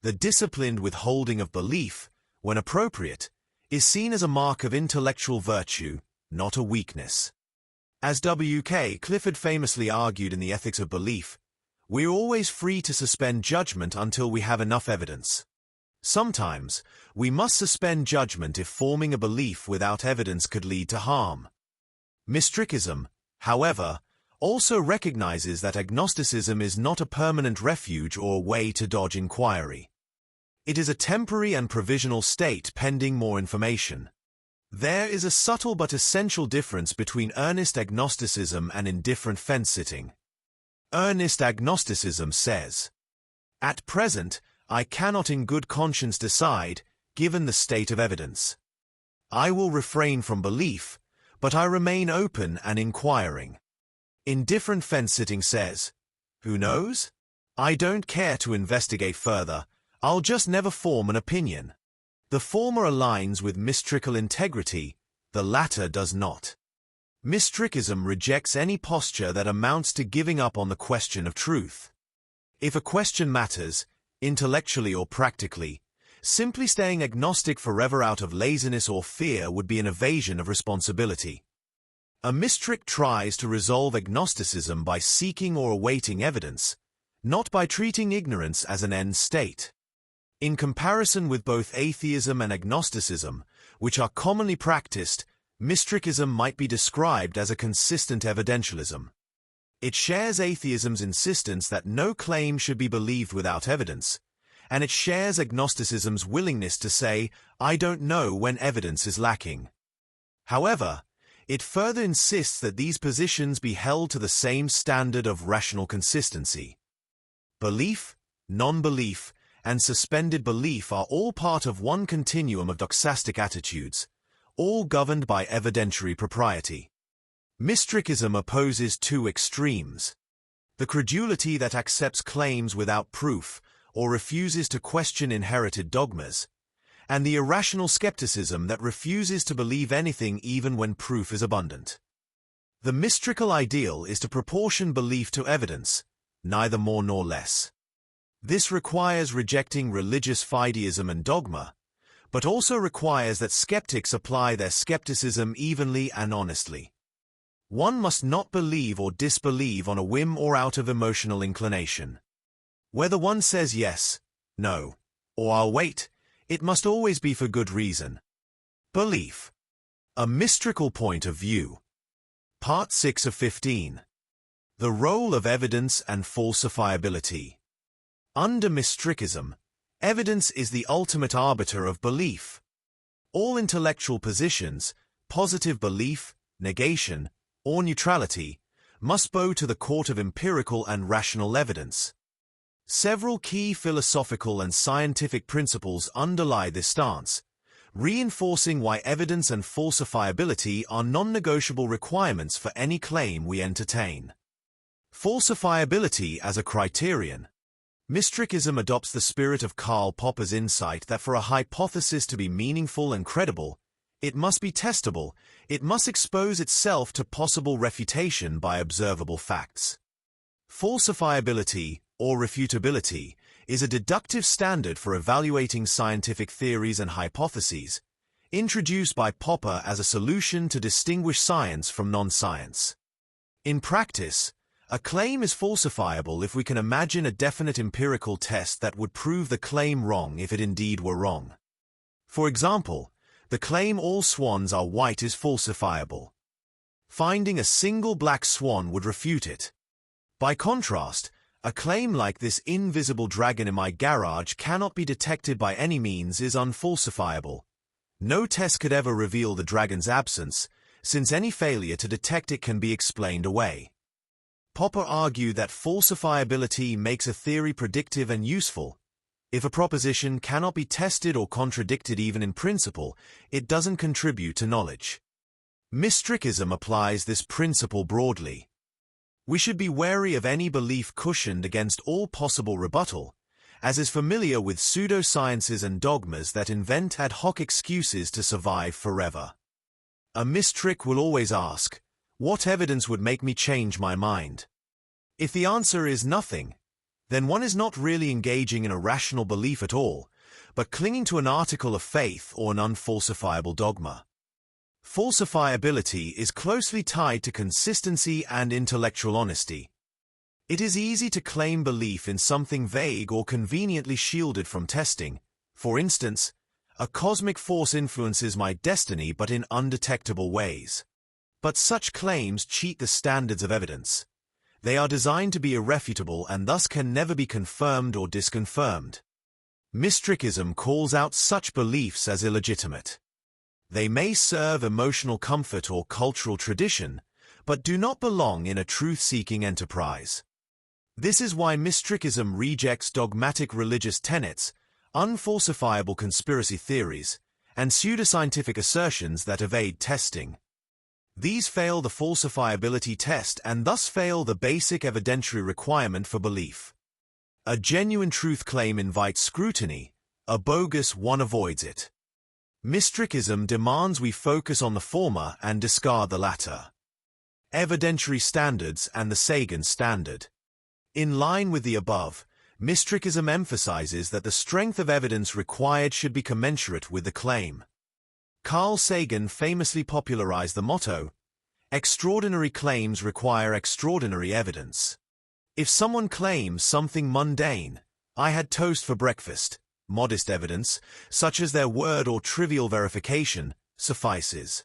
The disciplined withholding of belief, when appropriate, is seen as a mark of intellectual virtue, not a weakness. As W.K. Clifford famously argued in The Ethics of Belief, we're always free to suspend judgment until we have enough evidence. Sometimes, we must suspend judgment if forming a belief without evidence could lead to harm. Mystrikism, however, also recognizes that agnosticism is not a permanent refuge or a way to dodge inquiry. It is a temporary and provisional state pending more information. There is a subtle but essential difference between earnest agnosticism and indifferent fence-sitting. Earnest agnosticism says, "At present, I cannot in good conscience decide, given the state of evidence. I will refrain from belief, but I remain open and inquiring." Indifferent fence-sitting says, "Who knows? I don't care to investigate further, I'll just never form an opinion." The former aligns with mystrikal integrity, the latter does not. Mystrikism rejects any posture that amounts to giving up on the question of truth. If a question matters, intellectually or practically, simply staying agnostic forever out of laziness or fear would be an evasion of responsibility. A mystrik tries to resolve agnosticism by seeking or awaiting evidence, not by treating ignorance as an end state. In comparison with both atheism and agnosticism, which are commonly practiced, Mystrikism might be described as a consistent evidentialism. It shares atheism's insistence that no claim should be believed without evidence, and it shares agnosticism's willingness to say, "I don't know," when evidence is lacking. However, it further insists that these positions be held to the same standard of rational consistency. Belief, non-belief, and suspended belief are all part of one continuum of doxastic attitudes, all governed by evidentiary propriety. Mystrikism opposes two extremes: the credulity that accepts claims without proof or refuses to question inherited dogmas, and the irrational skepticism that refuses to believe anything even when proof is abundant. The mystrikal ideal is to proportion belief to evidence, neither more nor less. This requires rejecting religious fideism and dogma, but also requires that skeptics apply their skepticism evenly and honestly. One must not believe or disbelieve on a whim or out of emotional inclination. Whether one says yes, no, or I'll wait, it must always be for good reason. Belief. A mystical point of view. Part 6 of 15. The role of evidence and falsifiability. Under Mystrikism, evidence is the ultimate arbiter of belief. All intellectual positions, positive belief, negation, or neutrality, must bow to the court of empirical and rational evidence. Several key philosophical and scientific principles underlie this stance, reinforcing why evidence and falsifiability are non-negotiable requirements for any claim we entertain. Falsifiability as a criterion. Mystrikism adopts the spirit of Karl Popper's insight that for a hypothesis to be meaningful and credible, it must be testable, it must expose itself to possible refutation by observable facts. Falsifiability, or refutability, is a deductive standard for evaluating scientific theories and hypotheses, introduced by Popper as a solution to distinguish science from non-science. In practice, a claim is falsifiable if we can imagine a definite empirical test that would prove the claim wrong if it indeed were wrong. For example, the claim all swans are white is falsifiable. Finding a single black swan would refute it. By contrast, a claim like this invisible dragon in my garage cannot be detected by any means is unfalsifiable. No test could ever reveal the dragon's absence, since any failure to detect it can be explained away. Popper argued that falsifiability makes a theory predictive and useful. If a proposition cannot be tested or contradicted even in principle, it doesn't contribute to knowledge. Mystrikism applies this principle broadly. We should be wary of any belief cushioned against all possible rebuttal, as is familiar with pseudosciences and dogmas that invent ad hoc excuses to survive forever. A mystrik will always ask, what evidence would make me change my mind? If the answer is nothing, then one is not really engaging in a rational belief at all, but clinging to an article of faith or an unfalsifiable dogma. Falsifiability is closely tied to consistency and intellectual honesty. It is easy to claim belief in something vague or conveniently shielded from testing. For instance, a cosmic force influences my destiny but in undetectable ways. But such claims cheat the standards of evidence. They are designed to be irrefutable and thus can never be confirmed or disconfirmed. Mystrikism calls out such beliefs as illegitimate. They may serve emotional comfort or cultural tradition, but do not belong in a truth-seeking enterprise. This is why Mystrikism rejects dogmatic religious tenets, unfalsifiable conspiracy theories, and pseudoscientific assertions that evade testing. These fail the falsifiability test and thus fail the basic evidentiary requirement for belief. A genuine truth claim invites scrutiny, a bogus one avoids it. Mystrikism demands we focus on the former and discard the latter. Evidentiary standards and the Sagan standard. In line with the above, Mystrikism emphasizes that the strength of evidence required should be commensurate with the claim. Carl Sagan famously popularized the motto, "Extraordinary claims require extraordinary evidence." If someone claims something mundane, "I had toast for breakfast," modest evidence, such as their word or trivial verification, suffices.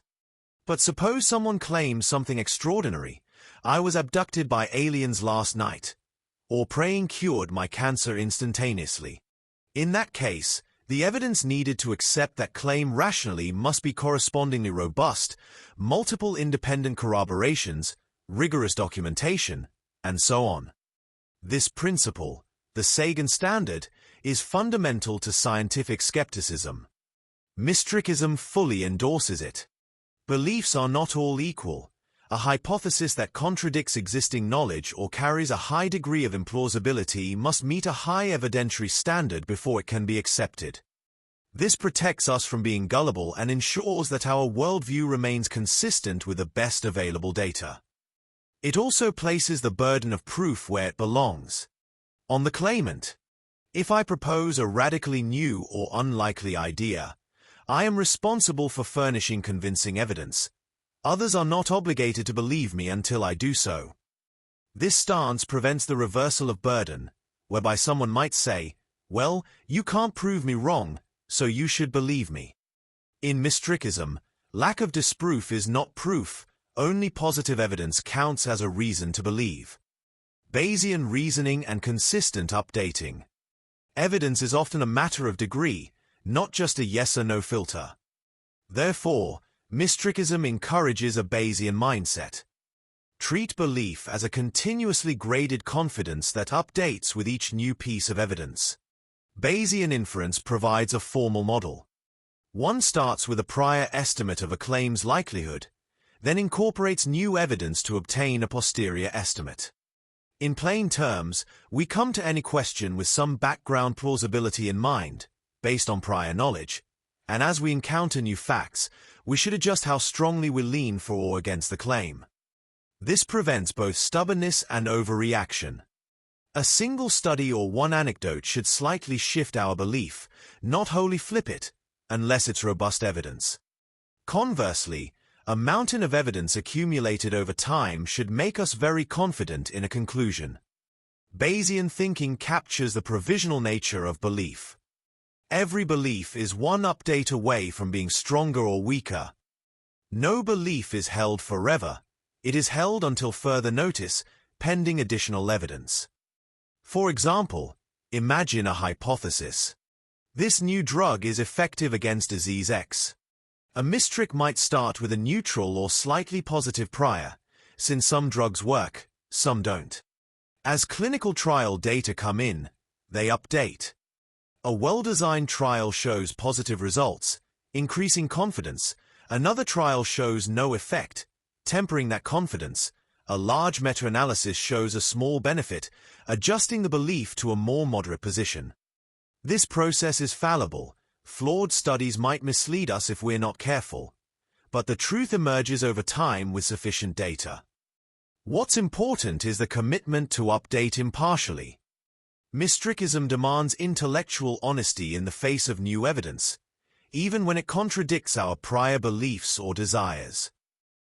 But suppose someone claims something extraordinary, "I was abducted by aliens last night," or "praying cured my cancer instantaneously." In that case, the evidence needed to accept that claim rationally must be correspondingly robust, multiple independent corroborations, rigorous documentation, and so on. This principle, the Sagan standard, is fundamental to scientific skepticism. Mystrikism fully endorses it. Beliefs are not all equal. A hypothesis that contradicts existing knowledge or carries a high degree of implausibility must meet a high evidentiary standard before it can be accepted. This protects us from being gullible and ensures that our worldview remains consistent with the best available data. It also places the burden of proof where it belongs. On the claimant. If I propose a radically new or unlikely idea, I am responsible for furnishing convincing evidence. Others are not obligated to believe me until I do so. This stance prevents the reversal of burden, whereby someone might say, well, you can't prove me wrong, so you should believe me. In Mystrikism, lack of disproof is not proof, only positive evidence counts as a reason to believe. Bayesian reasoning and consistent updating. Evidence is often a matter of degree, not just a yes or no filter. Therefore, Mystrikism encourages a Bayesian mindset. Treat belief as a continuously graded confidence that updates with each new piece of evidence. Bayesian inference provides a formal model. One starts with a prior estimate of a claim's likelihood, then incorporates new evidence to obtain a posterior estimate. In plain terms, we come to any question with some background plausibility in mind, based on prior knowledge, and as we encounter new facts, we should adjust how strongly we lean for or against the claim. This prevents both stubbornness and overreaction. A single study or one anecdote should slightly shift our belief, not wholly flip it, unless it's robust evidence. Conversely, a mountain of evidence accumulated over time should make us very confident in a conclusion. Bayesian thinking captures the provisional nature of belief. Every belief is one update away from being stronger or weaker. No belief is held forever. It is held until further notice, pending additional evidence. For example, imagine a hypothesis. This new drug is effective against disease X. A Mystrik might start with a neutral or slightly positive prior, since some drugs work, some don't. As clinical trial data come in, they update. A well-designed trial shows positive results, increasing confidence. Another trial shows no effect, tempering that confidence. A large meta-analysis shows a small benefit, adjusting the belief to a more moderate position. This process is fallible. Flawed studies might mislead us if we're not careful, but the truth emerges over time with sufficient data. What's important is the commitment to update impartially. Mystrikism demands intellectual honesty in the face of new evidence, even when it contradicts our prior beliefs or desires.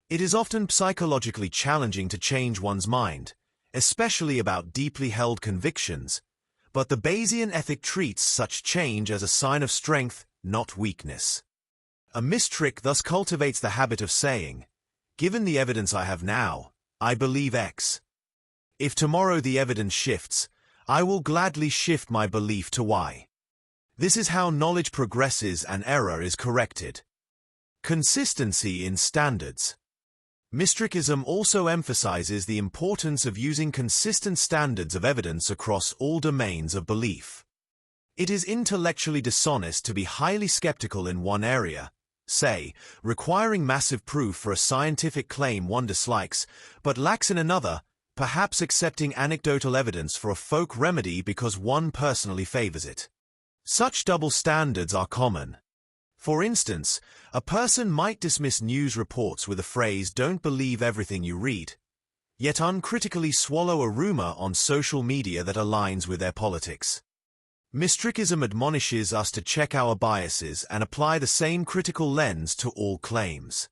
It is often psychologically challenging to change one's mind, especially about deeply held convictions, but the Bayesian ethic treats such change as a sign of strength, not weakness. A Mystrik thus cultivates the habit of saying, given the evidence I have now, I believe X. If tomorrow the evidence shifts, I will gladly shift my belief to Y. This is how knowledge progresses and error is corrected. Consistency in standards. Mystrikism also emphasizes the importance of using consistent standards of evidence across all domains of belief. It is intellectually dishonest to be highly skeptical in one area, say, requiring massive proof for a scientific claim one dislikes, but lacks in another, perhaps accepting anecdotal evidence for a folk remedy because one personally favors it. Such double standards are common. For instance, a person might dismiss news reports with the phrase "don't believe everything you read," yet uncritically swallow a rumor on social media that aligns with their politics. Mystrikism admonishes us to check our biases and apply the same critical lens to all claims.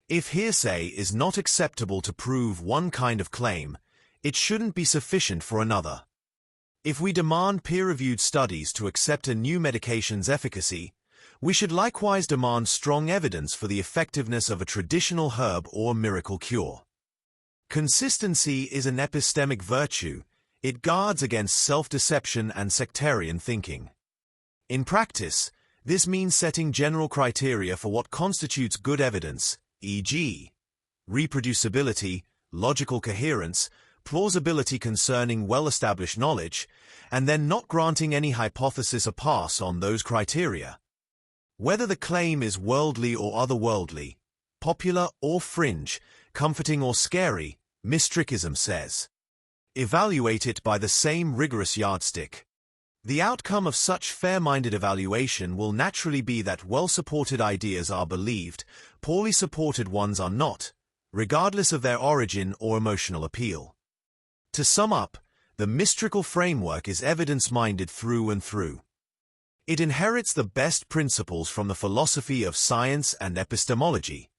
If hearsay is not acceptable to prove one kind of claim, it shouldn't be sufficient for another. If we demand peer-reviewed studies to accept a new medication's efficacy, we should likewise demand strong evidence for the effectiveness of a traditional herb or miracle cure. Consistency is an epistemic virtue. It guards against self-deception and sectarian thinking. In practice, this means setting general criteria for what constitutes good evidence, e.g., reproducibility, logical coherence, plausibility concerning well-established knowledge, and then not granting any hypothesis a pass on those criteria. Whether the claim is worldly or otherworldly, popular or fringe, comforting or scary, Mystrikism says, evaluate it by the same rigorous yardstick. The outcome of such fair-minded evaluation will naturally be that well-supported ideas are believed, poorly supported ones are not, regardless of their origin or emotional appeal. To sum up, the Mystrikal framework is evidence-minded through and through. It inherits the best principles from the philosophy of science and epistemology.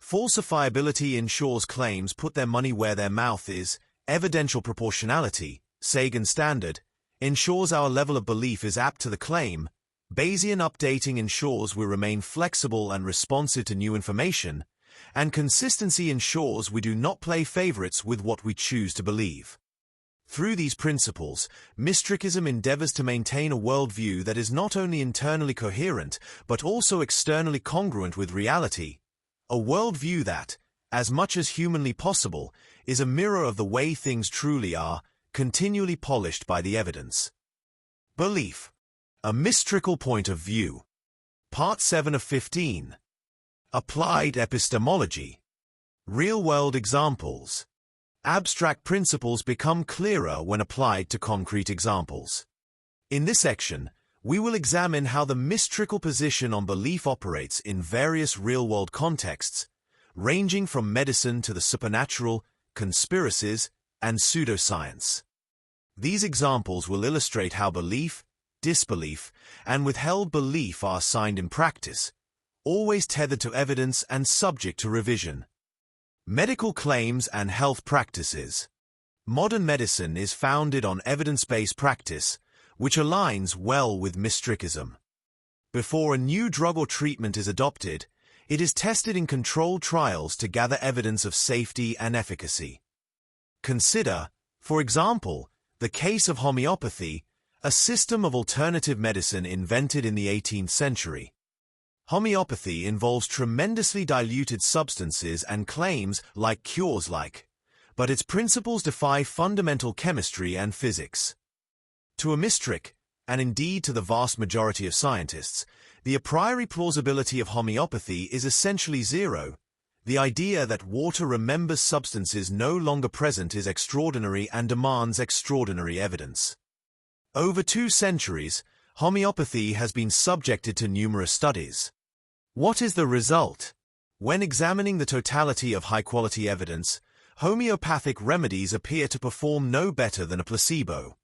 Falsifiability ensures claims put their money where their mouth is. Evidential proportionality, Sagan standard, ensures our level of belief is apt to the claim. Bayesian updating ensures we remain flexible and responsive to new information. And consistency ensures we do not play favorites with what we choose to believe. Through these principles, Mystrikism endeavors to maintain a worldview that is not only internally coherent, but also externally congruent with reality. A worldview that, as much as humanly possible, is a mirror of the way things truly are, continually polished by the evidence. Belief. A Mystrikal point of view. Part 7 of 15. Applied epistemology. Real-world examples. Abstract principles become clearer when applied to concrete examples. In this section, we will examine how the Mystrikal position on belief operates in various real-world contexts, ranging from medicine to the supernatural, conspiracies, and pseudoscience. These examples will illustrate how belief, disbelief, and withheld belief are assigned in practice, always tethered to evidence and subject to revision. Medical claims and health practices. Modern medicine is founded on evidence-based practice, which aligns well with Mystrikism. Before a new drug or treatment is adopted, it is tested in controlled trials to gather evidence of safety and efficacy. Consider, for example, the case of homeopathy, a system of alternative medicine invented in the 18th century. Homeopathy involves tremendously diluted substances and claims like cures-like, but its principles defy fundamental chemistry and physics. To a Mystrik, and indeed to the vast majority of scientists, the a priori plausibility of homeopathy is essentially zero. The idea that water remembers substances no longer present is extraordinary and demands extraordinary evidence. Over 2 centuries, homeopathy has been subjected to numerous studies. What is the result? When examining the totality of high-quality evidence, homeopathic remedies appear to perform no better than a placebo.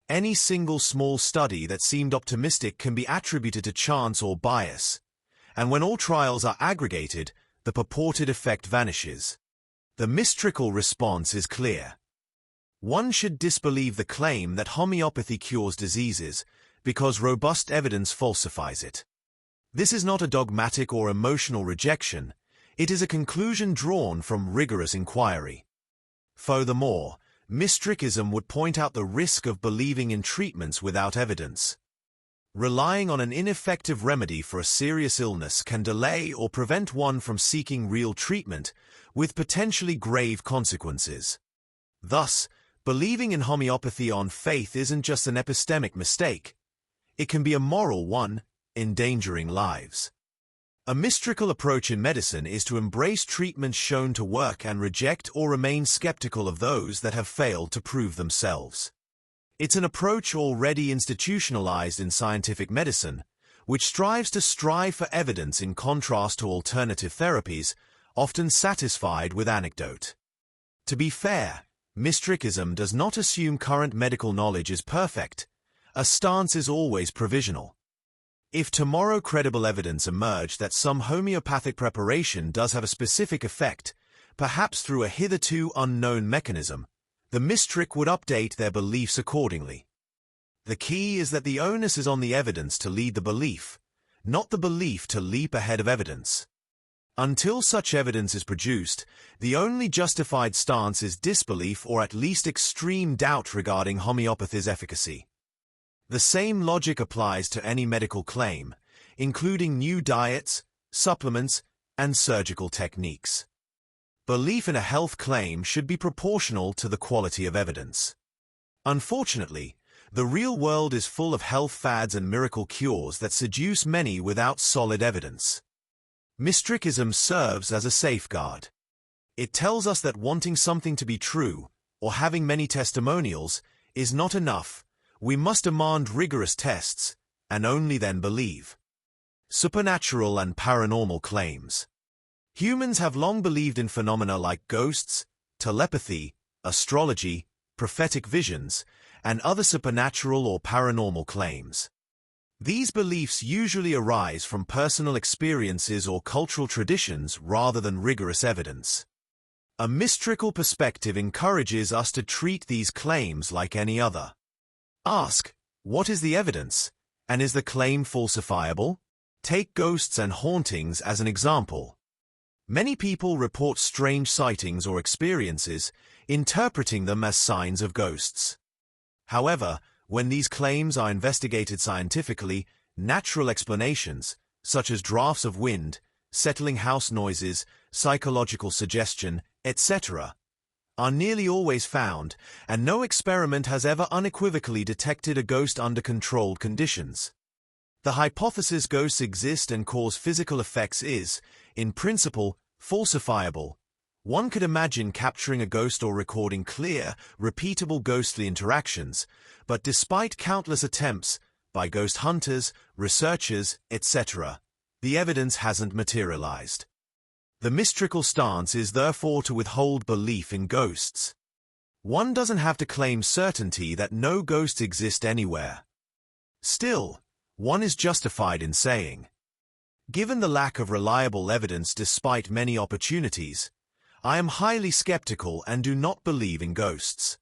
Any single small study that seemed optimistic can be attributed to chance or bias, and when all trials are aggregated, the purported effect vanishes. The Mystrikal response is clear. One should disbelieve the claim that homeopathy cures diseases because robust evidence falsifies it. This is not a dogmatic or emotional rejection, it is a conclusion drawn from rigorous inquiry. Furthermore, Mystrikism would point out the risk of believing in treatments without evidence. Relying on an ineffective remedy for a serious illness can delay or prevent one from seeking real treatment, with potentially grave consequences. Thus, believing in homeopathy on faith isn't just an epistemic mistake. It can be a moral one, endangering lives. A Mystrikal approach in medicine is to embrace treatments shown to work and reject or remain skeptical of those that have failed to prove themselves. It's an approach already institutionalized in scientific medicine, which strives for evidence in contrast to alternative therapies, often satisfied with anecdote. To be fair, Mystrikism does not assume current medical knowledge is perfect. A stance is always provisional. If tomorrow credible evidence emerged that some homeopathic preparation does have a specific effect, perhaps through a hitherto unknown mechanism, the Mystrik would update their beliefs accordingly. The key is that the onus is on the evidence to lead the belief, not the belief to leap ahead of evidence. Until such evidence is produced, the only justified stance is disbelief or at least extreme doubt regarding homeopathy's efficacy. The same logic applies to any medical claim, including new diets, supplements, and surgical techniques. Belief in a health claim should be proportional to the quality of evidence. Unfortunately, the real world is full of health fads and miracle cures that seduce many without solid evidence. Mystrikism serves as a safeguard. It tells us that wanting something to be true, or having many testimonials, is not enough. We must demand rigorous tests, and only then believe. Supernatural and paranormal claims. Humans have long believed in phenomena like ghosts, telepathy, astrology, prophetic visions, and other supernatural or paranormal claims. These beliefs usually arise from personal experiences or cultural traditions rather than rigorous evidence. A mystical perspective encourages us to treat these claims like any other. Ask, what is the evidence, and is the claim falsifiable? Take ghosts and hauntings as an example. Many people report strange sightings or experiences, interpreting them as signs of ghosts. However, when these claims are investigated scientifically, natural explanations, such as drafts of wind, settling house noises, psychological suggestion, etc., are nearly always found, and no experiment has ever unequivocally detected a ghost under controlled conditions. The hypothesis ghosts exist and cause physical effects is, in principle, falsifiable. One could imagine capturing a ghost or recording clear, repeatable ghostly interactions, but despite countless attempts by ghost hunters, researchers, etc., the evidence hasn't materialized. The mystical stance is therefore to withhold belief in ghosts. One doesn't have to claim certainty that no ghosts exist anywhere. Still, one is justified in saying, given the lack of reliable evidence despite many opportunities, I am highly skeptical and do not believe in ghosts.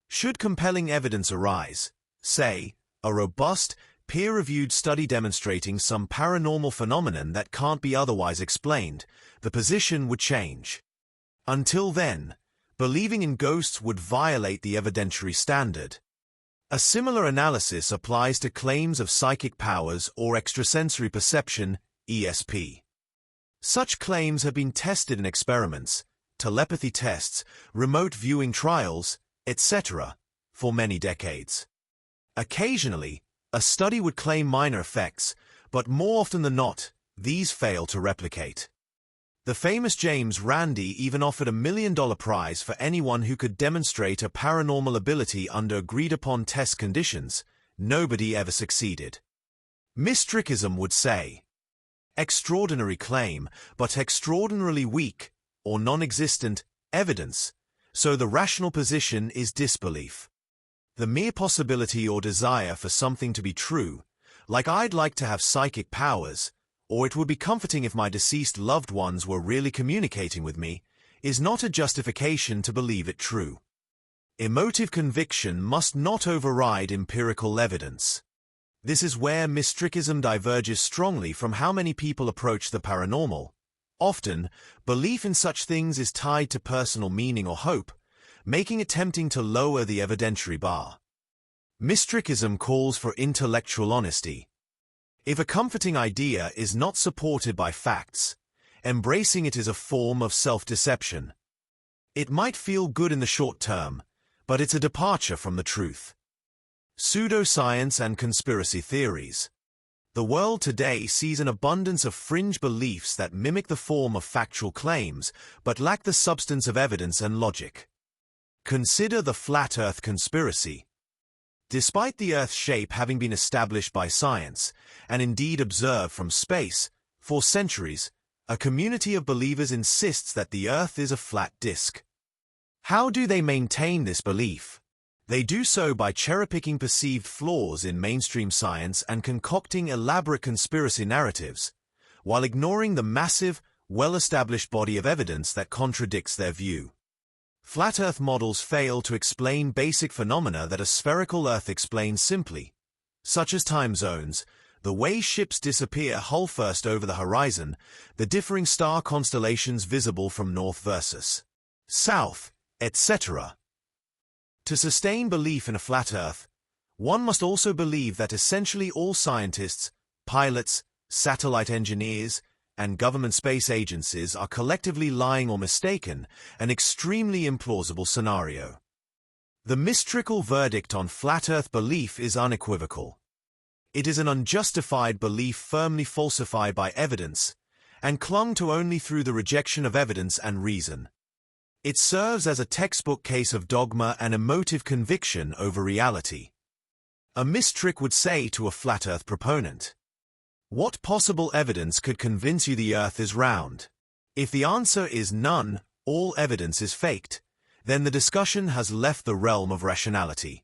Should compelling evidence arise, say, a robust, peer-reviewed study demonstrating some paranormal phenomenon that can't be otherwise explained, the position would change. Until then, believing in ghosts would violate the evidentiary standard. A similar analysis applies to claims of psychic powers or extrasensory perception, ESP. Such claims have been tested in experiments, telepathy tests, remote viewing trials, etc., for many decades. Occasionally, a study would claim minor effects, but more often than not, these fail to replicate. The famous James Randi even offered a $1 million prize for anyone who could demonstrate a paranormal ability under agreed-upon test conditions. Nobody ever succeeded. Mystrikism would say, extraordinary claim, but extraordinarily weak, or non-existent, evidence, so the rational position is disbelief. The mere possibility or desire for something to be true, like I'd like to have psychic powers, or it would be comforting if my deceased loved ones were really communicating with me, is not a justification to believe it true. Emotive conviction must not override empirical evidence. This is where Mystrikism diverges strongly from how many people approach the paranormal. Often, belief in such things is tied to personal meaning or hope, making it tempting to lower the evidentiary bar. Mystrikism calls for intellectual honesty. If a comforting idea is not supported by facts, embracing it is a form of self-deception. It might feel good in the short term, but it's a departure from the truth. Pseudoscience and conspiracy theories. The world today sees an abundance of fringe beliefs that mimic the form of factual claims, but lack the substance of evidence and logic. Consider the Flat Earth conspiracy. Despite the Earth's shape having been established by science, and indeed observed from space, for centuries, a community of believers insists that the Earth is a flat disk. How do they maintain this belief? They do so by cherry-picking perceived flaws in mainstream science and concocting elaborate conspiracy narratives, while ignoring the massive, well-established body of evidence that contradicts their view. Flat Earth models fail to explain basic phenomena that a spherical Earth explains simply, such as time zones, the way ships disappear hull first over the horizon, the differing star constellations visible from north versus south, etc. To sustain belief in a flat Earth, one must also believe that essentially all scientists, pilots, satellite engineers, and government space agencies are collectively lying or mistaken, an extremely implausible scenario. The Mystrikal verdict on flat Earth belief is unequivocal. It is an unjustified belief firmly falsified by evidence, and clung to only through the rejection of evidence and reason. It serves as a textbook case of dogma and emotive conviction over reality. A Mystrik would say to a flat Earth proponent, "What possible evidence could convince you the Earth is round? If the answer is none, all evidence is faked, then the discussion has left the realm of rationality.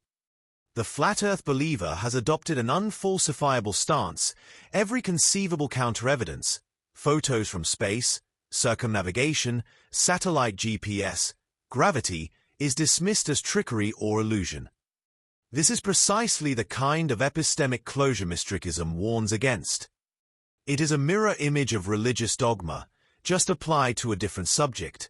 The flat Earth believer has adopted an unfalsifiable stance. Every conceivable counter-evidence, photos from space, circumnavigation, satellite GPS, gravity, is dismissed as trickery or illusion. This is precisely the kind of epistemic closure Mystrikism warns against. It is a mirror image of religious dogma, just applied to a different subject.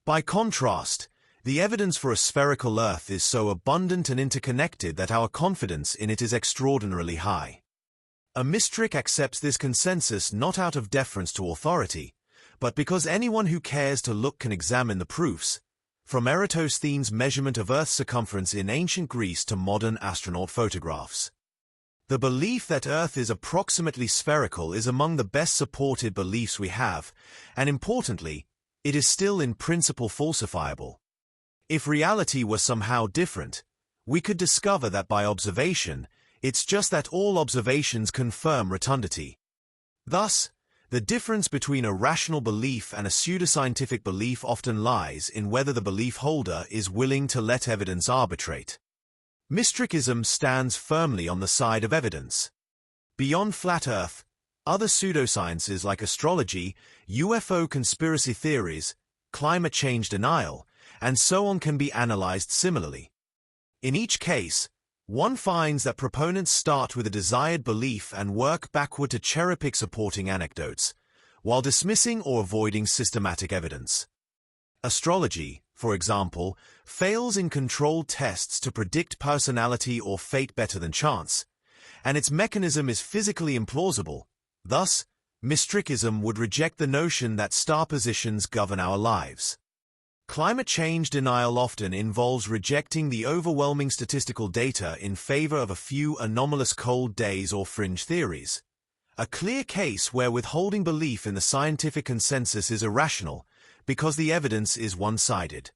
By contrast, the evidence for a spherical Earth is so abundant and interconnected that our confidence in it is extraordinarily high. A Mystrik accepts this consensus not out of deference to authority, but because anyone who cares to look can examine the proofs, from Eratosthenes' measurement of Earth's circumference in ancient Greece to modern astronaut photographs. The belief that Earth is approximately spherical is among the best supported beliefs we have, and importantly, it is still in principle falsifiable. If reality were somehow different, we could discover that by observation, it's just that all observations confirm rotundity. Thus, the difference between a rational belief and a pseudoscientific belief often lies in whether the belief holder is willing to let evidence arbitrate. Mystrikism stands firmly on the side of evidence. Beyond flat Earth, other pseudosciences like astrology, UFO conspiracy theories, climate change denial, and so on can be analyzed similarly. In each case, one finds that proponents start with a desired belief and work backward to cherry-pick supporting anecdotes, while dismissing or avoiding systematic evidence. Astrology, for example, fails in controlled tests to predict personality or fate better than chance, and its mechanism is physically implausible. Thus, Mystrikism would reject the notion that star positions govern our lives. Climate change denial often involves rejecting the overwhelming statistical data in favor of a few anomalous cold days or fringe theories. A clear case where withholding belief in the scientific consensus is irrational because the evidence is one-sided.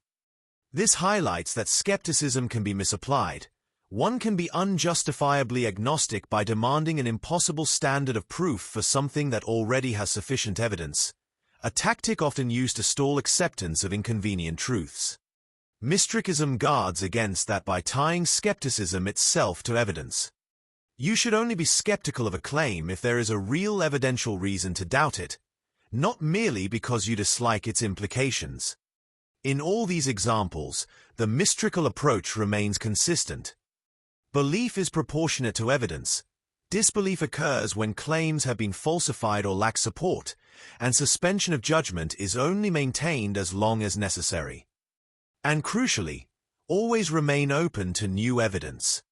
This highlights that skepticism can be misapplied. One can be unjustifiably agnostic by demanding an impossible standard of proof for something that already has sufficient evidence, a tactic often used to stall acceptance of inconvenient truths. Mystrikism guards against that by tying skepticism itself to evidence. You should only be skeptical of a claim if there is a real evidential reason to doubt it, not merely because you dislike its implications. In all these examples, the Mystrikal approach remains consistent. Belief is proportionate to evidence. Disbelief occurs when claims have been falsified or lack support, and suspension of judgment is only maintained as long as necessary. And crucially, always remain open to new evidence.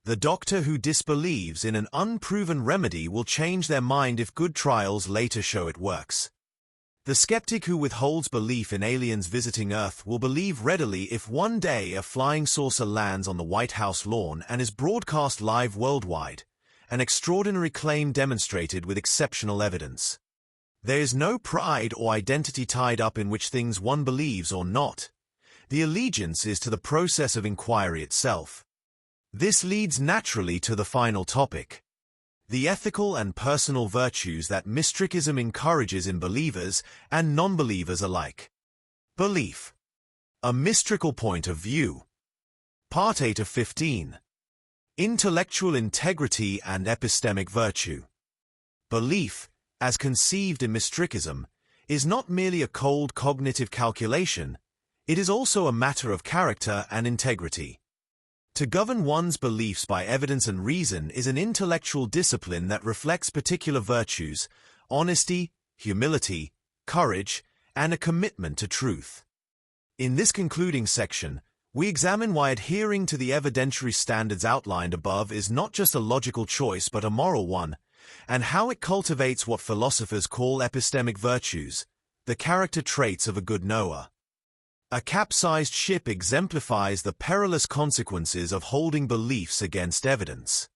The doctor who disbelieves in an unproven remedy will change their mind if good trials later show it works. The skeptic who withholds belief in aliens visiting Earth will believe readily if one day a flying saucer lands on the White House lawn and is broadcast live worldwide, an extraordinary claim demonstrated with exceptional evidence. There is no pride or identity tied up in which things one believes or not. The allegiance is to the process of inquiry itself. This leads naturally to the final topic: the ethical and personal virtues that Mystrikism encourages in believers and non-believers alike. Belief. A Mystrikal point of view. Part 8 of 15. Intellectual integrity and epistemic virtue. Belief, as conceived in Mystrikism, is not merely a cold cognitive calculation, it is also a matter of character and integrity. To govern one's beliefs by evidence and reason is an intellectual discipline that reflects particular virtues: honesty, humility, courage, and a commitment to truth. In this concluding section, we examine why adhering to the evidentiary standards outlined above is not just a logical choice but a moral one, and how it cultivates what philosophers call epistemic virtues, the character traits of a good knower. A capsized ship exemplifies the perilous consequences of holding beliefs against evidence.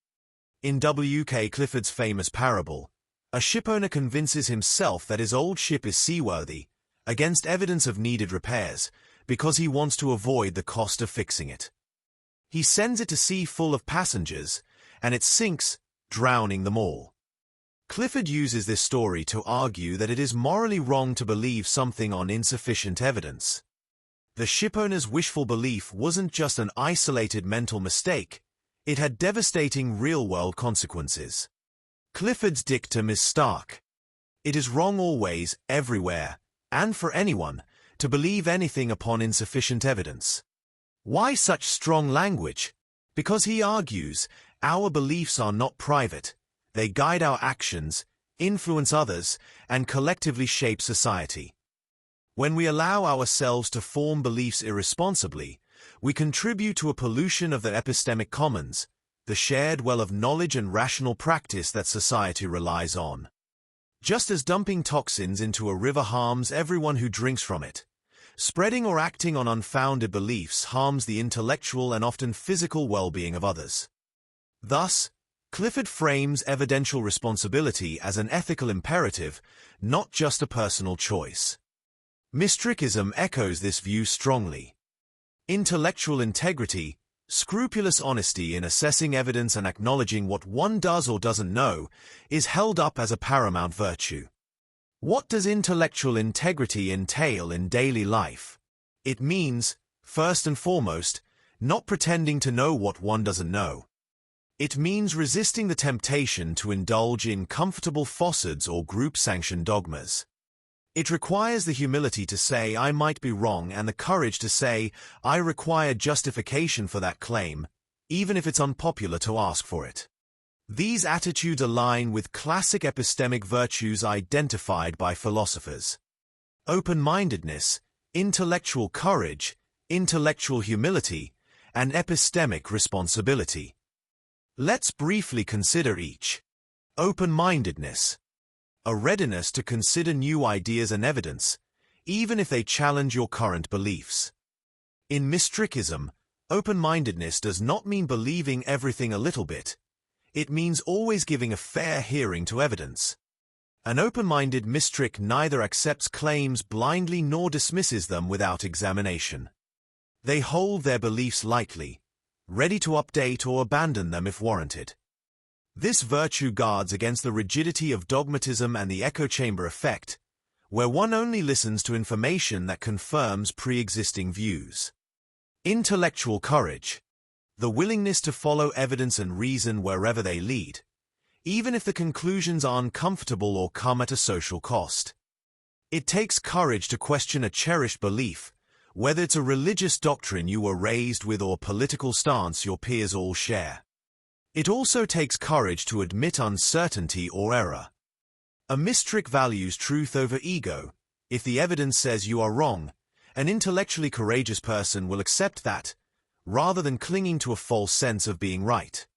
In W.K. Clifford's famous parable, a shipowner convinces himself that his old ship is seaworthy, against evidence of needed repairs, because he wants to avoid the cost of fixing it. He sends it to sea full of passengers, and it sinks, drowning them all. Clifford uses this story to argue that it is morally wrong to believe something on insufficient evidence. The shipowner's wishful belief wasn't just an isolated mental mistake, it had devastating real-world consequences. Clifford's dictum is stark. It is wrong always, everywhere, and for anyone, to believe anything upon insufficient evidence. Why such strong language? Because he argues, our beliefs are not private. They guide our actions, influence others, and collectively shape society. When we allow ourselves to form beliefs irresponsibly, we contribute to a pollution of the epistemic commons, the shared well of knowledge and rational practice that society relies on. Just as dumping toxins into a river harms everyone who drinks from it, spreading or acting on unfounded beliefs harms the intellectual and often physical well-being of others. Thus, Clifford frames evidential responsibility as an ethical imperative, not just a personal choice. Mystrikism echoes this view strongly. Intellectual integrity, scrupulous honesty in assessing evidence and acknowledging what one does or doesn't know, is held up as a paramount virtue. What does intellectual integrity entail in daily life? It means, first and foremost, not pretending to know what one doesn't know. It means resisting the temptation to indulge in comfortable falsehoods or group-sanctioned dogmas. It requires the humility to say, I might be wrong, and the courage to say, I require justification for that claim, even if it's unpopular to ask for it. These attitudes align with classic epistemic virtues identified by philosophers: open-mindedness, intellectual courage, intellectual humility, and epistemic responsibility. Let's briefly consider each. Open-mindedness. A readiness to consider new ideas and evidence, even if they challenge your current beliefs. In Mystrikism, open-mindedness does not mean believing everything a little bit. It means always giving a fair hearing to evidence. An open-minded Mystrik neither accepts claims blindly nor dismisses them without examination. They hold their beliefs lightly, ready to update or abandon them if warranted. This virtue guards against the rigidity of dogmatism and the echo chamber effect, where one only listens to information that confirms pre-existing views. Intellectual courage. The willingness to follow evidence and reason wherever they lead, even if the conclusions are uncomfortable or come at a social cost. It takes courage to question a cherished belief, whether it's a religious doctrine you were raised with or a political stance your peers all share. It also takes courage to admit uncertainty or error. A Mystrik values truth over ego. If the evidence says you are wrong, an intellectually courageous person will accept that, rather than clinging to a false sense of being right.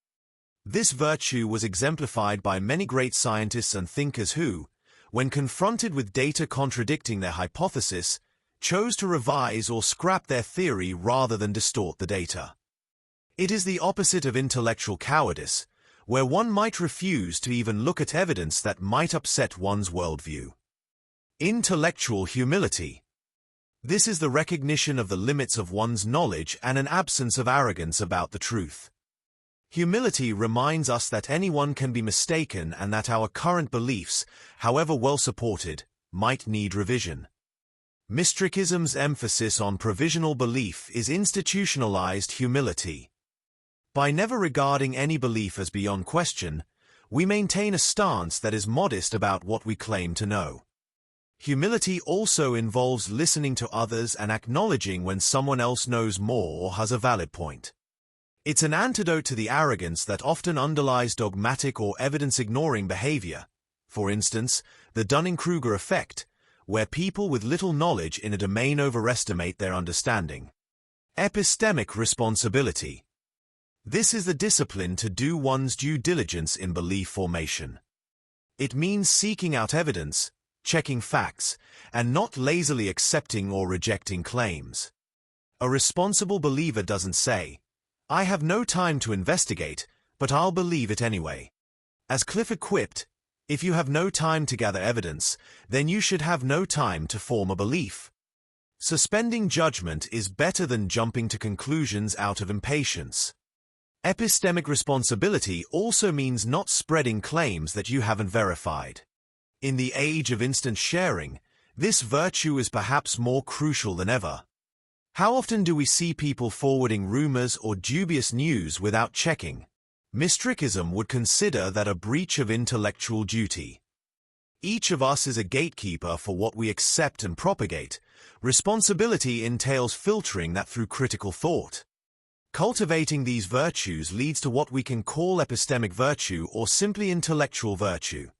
This virtue was exemplified by many great scientists and thinkers who, when confronted with data contradicting their hypothesis, chose to revise or scrap their theory rather than distort the data. It is the opposite of intellectual cowardice, where one might refuse to even look at evidence that might upset one's worldview. Intellectual humility. This is the recognition of the limits of one's knowledge and an absence of arrogance about the truth. Humility reminds us that anyone can be mistaken and that our current beliefs, however well supported, might need revision. Mystrikism's emphasis on provisional belief is institutionalized humility. By never regarding any belief as beyond question, we maintain a stance that is modest about what we claim to know. Humility also involves listening to others and acknowledging when someone else knows more or has a valid point. It's an antidote to the arrogance that often underlies dogmatic or evidence-ignoring behavior, for instance, the Dunning-Kruger effect, where people with little knowledge in a domain overestimate their understanding. Epistemic responsibility. This is the discipline to do one's due diligence in belief formation. It means seeking out evidence, checking facts, and not lazily accepting or rejecting claims. A responsible believer doesn't say, I have no time to investigate, but I'll believe it anyway. As Clifford quipped, if you have no time to gather evidence, then you should have no time to form a belief. Suspending judgment is better than jumping to conclusions out of impatience. Epistemic responsibility also means not spreading claims that you haven't verified. In the age of instant sharing, this virtue is perhaps more crucial than ever. How often do we see people forwarding rumors or dubious news without checking? Mystrikism would consider that a breach of intellectual duty. Each of us is a gatekeeper for what we accept and propagate. Responsibility entails filtering that through critical thought. Cultivating these virtues leads to what we can call epistemic virtue or simply intellectual virtue.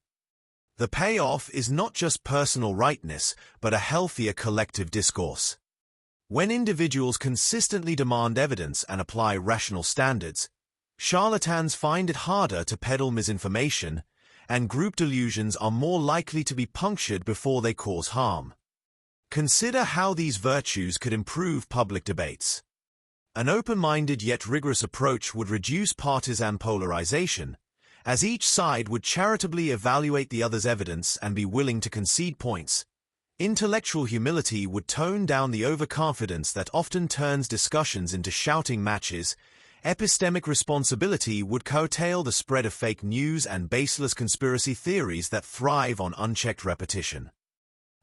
The payoff is not just personal rightness, but a healthier collective discourse. When individuals consistently demand evidence and apply rational standards, charlatans find it harder to peddle misinformation, and group delusions are more likely to be punctured before they cause harm. Consider how these virtues could improve public debates. An open-minded yet rigorous approach would reduce partisan polarization, as each side would charitably evaluate the other's evidence and be willing to concede points. Intellectual humility would tone down the overconfidence that often turns discussions into shouting matches. Epistemic responsibility would curtail the spread of fake news and baseless conspiracy theories that thrive on unchecked repetition.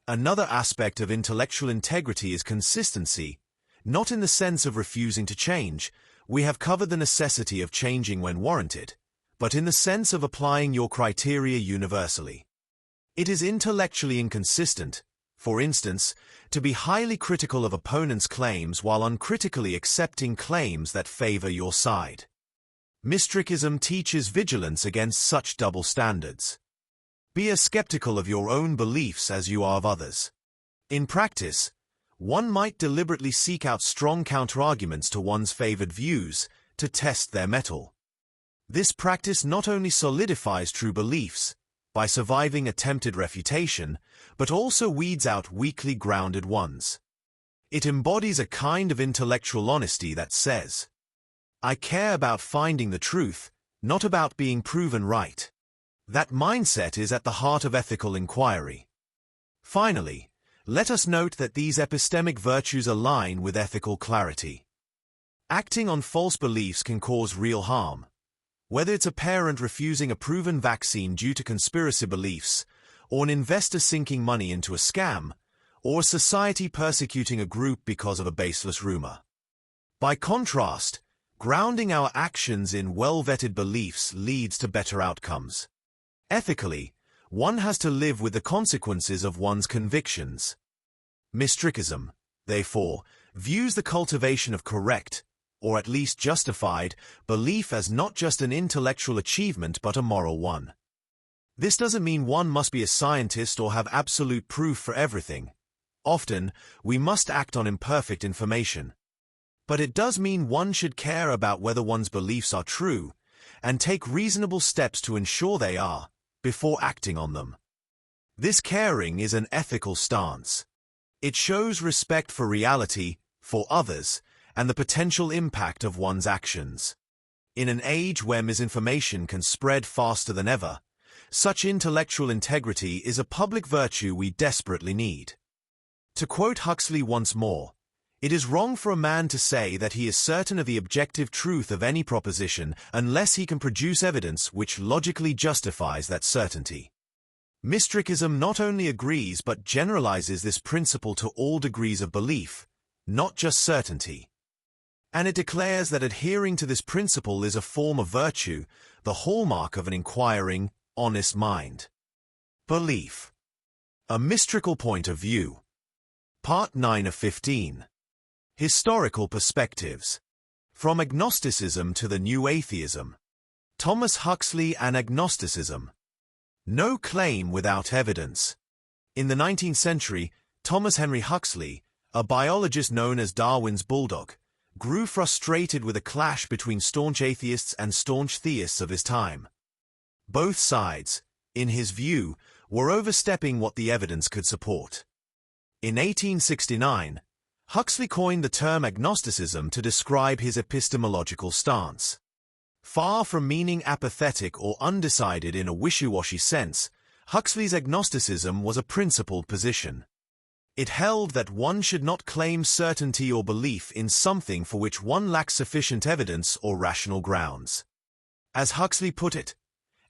Another aspect of intellectual integrity is consistency. Not in the sense of refusing to change, we have covered the necessity of changing when warranted, but in the sense of applying your criteria universally. It is intellectually inconsistent, for instance, to be highly critical of opponents' claims while uncritically accepting claims that favor your side. Mystrikism teaches vigilance against such double standards. Be as skeptical of your own beliefs as you are of others. In practice, one might deliberately seek out strong counterarguments to one's favored views to test their mettle. This practice not only solidifies true beliefs by surviving attempted refutation, but also weeds out weakly grounded ones. It embodies a kind of intellectual honesty that says, "I care about finding the truth, not about being proven right." That mindset is at the heart of ethical inquiry. Finally, let us note that these epistemic virtues align with ethical clarity. Acting on false beliefs can cause real harm. Whether it's a parent refusing a proven vaccine due to conspiracy beliefs, or an investor sinking money into a scam, or society persecuting a group because of a baseless rumor. By contrast, grounding our actions in well-vetted beliefs leads to better outcomes. Ethically, one has to live with the consequences of one's convictions. Mystrikism, therefore, views the cultivation of correct, or at least justified, belief as not just an intellectual achievement but a moral one. This doesn't mean one must be a scientist or have absolute proof for everything. Often, we must act on imperfect information. But it does mean one should care about whether one's beliefs are true, and take reasonable steps to ensure they are, before acting on them. This caring is an ethical stance. It shows respect for reality, for others, and the potential impact of one's actions. In an age where misinformation can spread faster than ever, such intellectual integrity is a public virtue we desperately need. To quote Huxley once more, "It is wrong for a man to say that he is certain of the objective truth of any proposition unless he can produce evidence which logically justifies that certainty." Mystrikism not only agrees but generalizes this principle to all degrees of belief, not just certainty. And it declares that adhering to this principle is a form of virtue, the hallmark of an inquiring, honest mind. Belief. A mystical point of view. Part 9 of 15. Historical perspectives. From agnosticism to the new atheism. Thomas Huxley and agnosticism. No claim without evidence. In the 19th century, Thomas Henry Huxley, a biologist known as Darwin's bulldog, grew frustrated with a clash between staunch atheists and staunch theists of his time. Both sides, in his view, were overstepping what the evidence could support. In 1869, Huxley coined the term agnosticism to describe his epistemological stance. Far from meaning apathetic or undecided in a wishy-washy sense, Huxley's agnosticism was a principled position. It held that one should not claim certainty or belief in something for which one lacks sufficient evidence or rational grounds. As Huxley put it,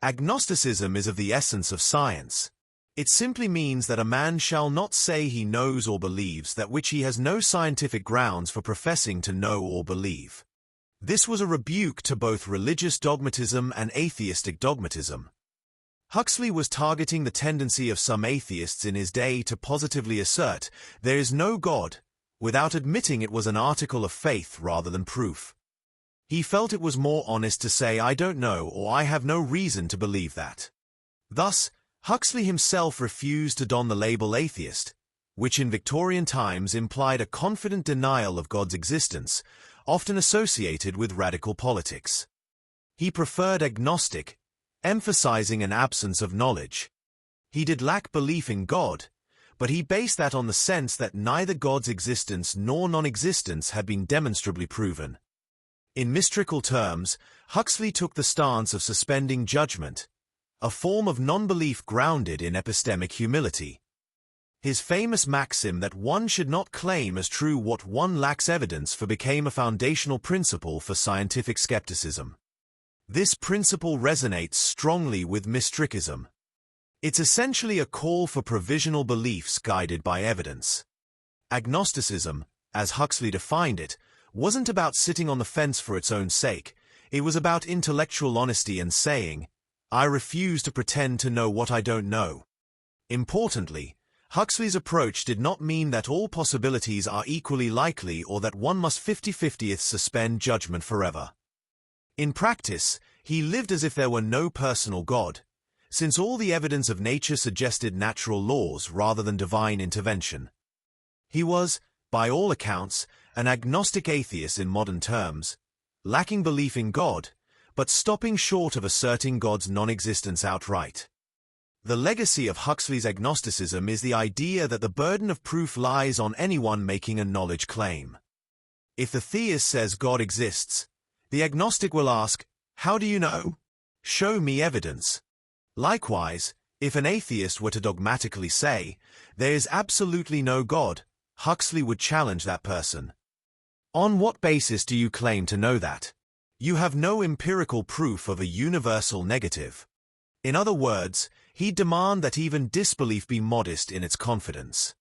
agnosticism is of the essence of science. It simply means that a man shall not say he knows or believes that which he has no scientific grounds for professing to know or believe. This was a rebuke to both religious dogmatism and atheistic dogmatism. Huxley was targeting the tendency of some atheists in his day to positively assert there is no God, without admitting it was an article of faith rather than proof. He felt it was more honest to say I don't know or I have no reason to believe that. Thus, Huxley himself refused to don the label atheist, which in Victorian times implied a confident denial of God's existence, often associated with radical politics. He preferred agnostic, emphasizing an absence of knowledge. He did lack belief in God, but he based that on the sense that neither God's existence nor non-existence had been demonstrably proven. In mystrikal terms, Huxley took the stance of suspending judgment, a form of non-belief grounded in epistemic humility. His famous maxim that one should not claim as true what one lacks evidence for became a foundational principle for scientific skepticism. This principle resonates strongly with Mystrikism. It's essentially a call for provisional beliefs guided by evidence. Agnosticism, as Huxley defined it, wasn't about sitting on the fence for its own sake. It was about intellectual honesty and saying, I refuse to pretend to know what I don't know. Importantly, Huxley's approach did not mean that all possibilities are equally likely or that one must 50-50 suspend judgment forever. In practice, he lived as if there were no personal God, since all the evidence of nature suggested natural laws rather than divine intervention. He was, by all accounts, an agnostic atheist in modern terms, lacking belief in God, but stopping short of asserting God's non-existence outright. The legacy of Huxley's agnosticism is the idea that the burden of proof lies on anyone making a knowledge claim. If the theist says God exists, the agnostic will ask, how do you know? Show me evidence. Likewise, if an atheist were to dogmatically say, there is absolutely no God, Huxley would challenge that person. On what basis do you claim to know that? You have no empirical proof of a universal negative. In other words, he'd demand that even disbelief be modest in its confidence.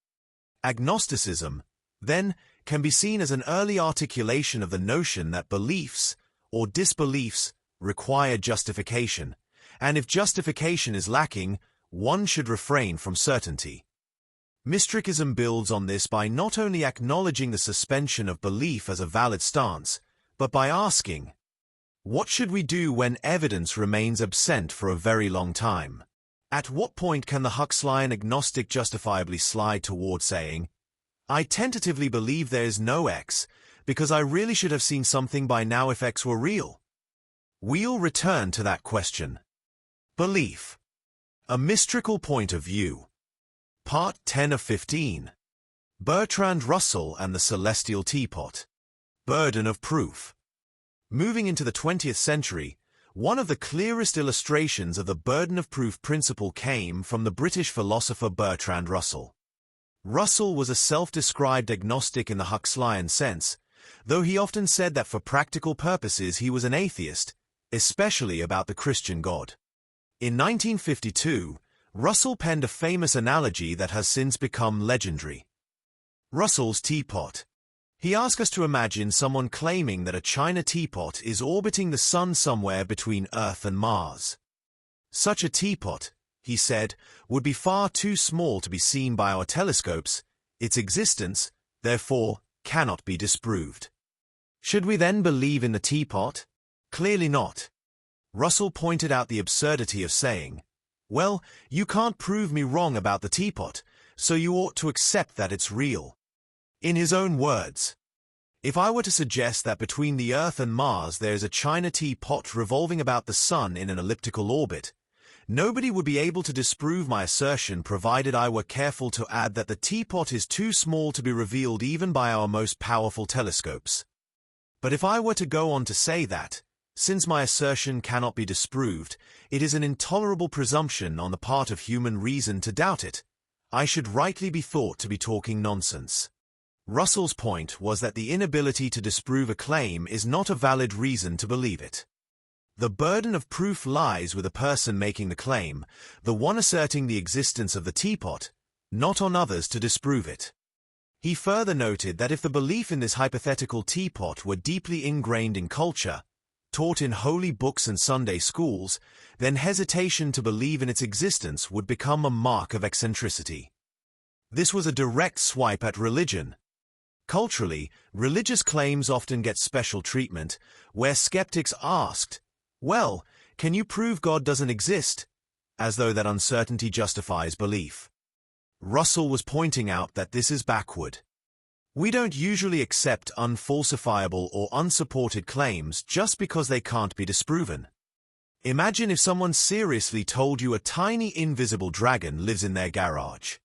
Agnosticism, then, can be seen as an early articulation of the notion that beliefs, or disbeliefs, require justification, and if justification is lacking, one should refrain from certainty. Mystrikism builds on this by not only acknowledging the suspension of belief as a valid stance, but by asking, what should we do when evidence remains absent for a very long time? At what point can the Huxleyan agnostic justifiably slide toward saying, I tentatively believe there is no X, because I really should have seen something by now if X were real? We'll return to that question. Belief. A mystrikal point of view. Part 10 of 15. Bertrand Russell and the Celestial Teapot. Burden of proof. Moving into the 20th century, one of the clearest illustrations of the burden of proof principle came from the British philosopher Bertrand Russell. Russell was a self-described agnostic in the Huxleyan sense, though he often said that for practical purposes he was an atheist, especially about the Christian God. In 1952, Russell penned a famous analogy that has since become legendary. Russell's teapot. He asked us to imagine someone claiming that a china teapot is orbiting the sun somewhere between Earth and Mars. Such a teapot, he said, would be far too small to be seen by our telescopes. Its existence, therefore, cannot be disproved. Should we then believe in the teapot? Clearly not. Russell pointed out the absurdity of saying, well, you can't prove me wrong about the teapot, so you ought to accept that it's real. In his own words, if I were to suggest that between the Earth and Mars there is a china teapot revolving about the Sun in an elliptical orbit, nobody would be able to disprove my assertion provided I were careful to add that the teapot is too small to be revealed even by our most powerful telescopes. But if I were to go on to say that, since my assertion cannot be disproved, it is an intolerable presumption on the part of human reason to doubt it, I should rightly be thought to be talking nonsense. Russell's point was that the inability to disprove a claim is not a valid reason to believe it. The burden of proof lies with the person making the claim, the one asserting the existence of the teapot, not on others to disprove it. He further noted that if the belief in this hypothetical teapot were deeply ingrained in culture, taught in holy books and Sunday schools, then hesitation to believe in its existence would become a mark of eccentricity. This was a direct swipe at religion. Culturally, religious claims often get special treatment, where skeptics asked, "Well, can you prove God doesn't exist?" as though that uncertainty justifies belief. Russell was pointing out that this is backward. We don't usually accept unfalsifiable or unsupported claims just because they can't be disproven. Imagine if someone seriously told you a tiny invisible dragon lives in their garage.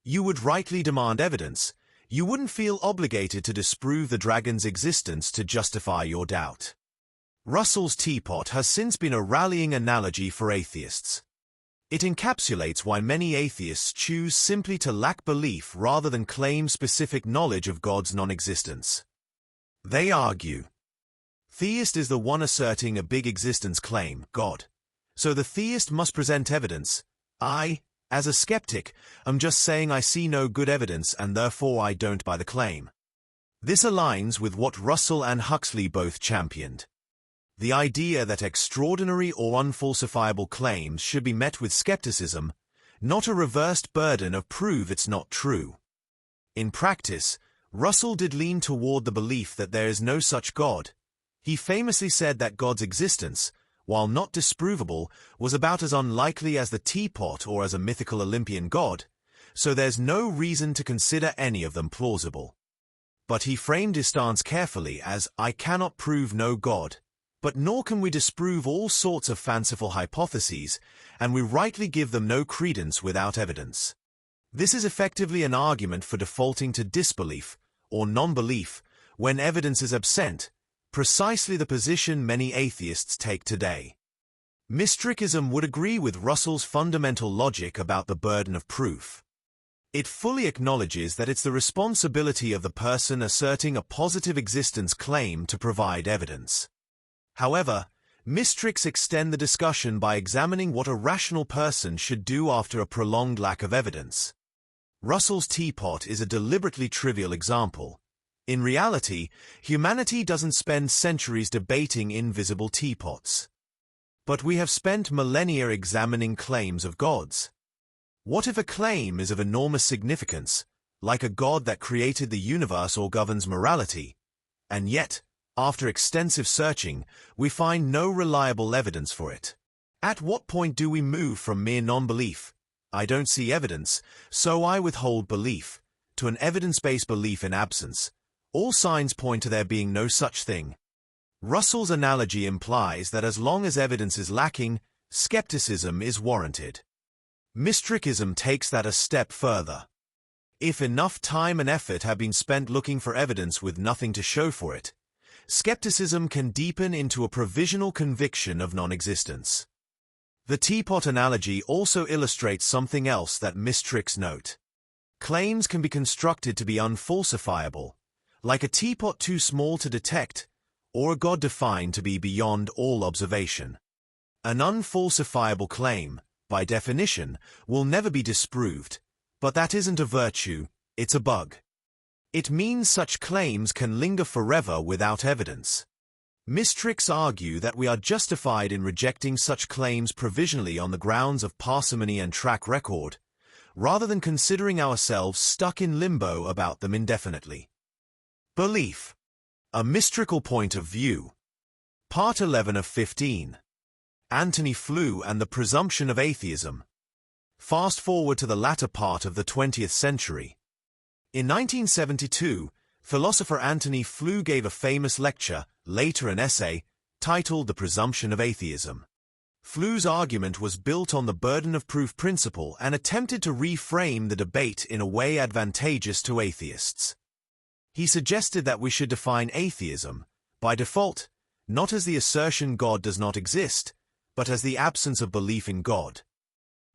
You would rightly demand evidence. You wouldn't feel obligated to disprove the dragon's existence to justify your doubt. Russell's teapot has since been a rallying analogy for atheists. It encapsulates why many atheists choose simply to lack belief rather than claim specific knowledge of God's non-existence. They argue, theist is the one asserting a big existence claim, God. So the theist must present evidence. I, as a skeptic, am just saying I see no good evidence and therefore I don't buy the claim. This aligns with what Russell and Huxley both championed. The idea that extraordinary or unfalsifiable claims should be met with skepticism, not a reversed burden of prove it's not true. In practice, Russell did lean toward the belief that there is no such God. He famously said that God's existence, while not disprovable, was about as unlikely as the teapot or as a mythical Olympian god, so there's no reason to consider any of them plausible. But he framed his stance carefully as, I cannot prove no God, but nor can we disprove all sorts of fanciful hypotheses, and we rightly give them no credence without evidence. This is effectively an argument for defaulting to disbelief, or non-belief, when evidence is absent, precisely the position many atheists take today. Mystrikism would agree with Russell's fundamental logic about the burden of proof. It fully acknowledges that it's the responsibility of the person asserting a positive existence claim to provide evidence. However, Mystriks extend the discussion by examining what a rational person should do after a prolonged lack of evidence. Russell's teapot is a deliberately trivial example. In reality, humanity doesn't spend centuries debating invisible teapots. But we have spent millennia examining claims of gods. What if a claim is of enormous significance, like a god that created the universe or governs morality, and yet, after extensive searching, we find no reliable evidence for it? At what point do we move from mere non-belief, I don't see evidence, so I withhold belief, to an evidence-based belief in absence? All signs point to there being no such thing. Russell's analogy implies that as long as evidence is lacking, skepticism is warranted. Mystrikism takes that a step further. If enough time and effort have been spent looking for evidence with nothing to show for it, skepticism can deepen into a provisional conviction of non-existence. The teapot analogy also illustrates something else that Mystriks note. Claims can be constructed to be unfalsifiable, like a teapot too small to detect, or a god defined to be beyond all observation. An unfalsifiable claim, by definition, will never be disproved, but that isn't a virtue, it's a bug. It means such claims can linger forever without evidence. Mystriks argue that we are justified in rejecting such claims provisionally on the grounds of parsimony and track record, rather than considering ourselves stuck in limbo about them indefinitely. Belief. A Mystrikal point of view. Part 11 of 15. Antony Flew and the presumption of atheism. Fast forward to the latter part of the 20th century. In 1972, philosopher Antony Flew gave a famous lecture, later an essay, titled The Presumption of Atheism. Flew's argument was built on the burden of proof principle and attempted to reframe the debate in a way advantageous to atheists. He suggested that we should define atheism, by default, not as the assertion God does not exist, but as the absence of belief in God.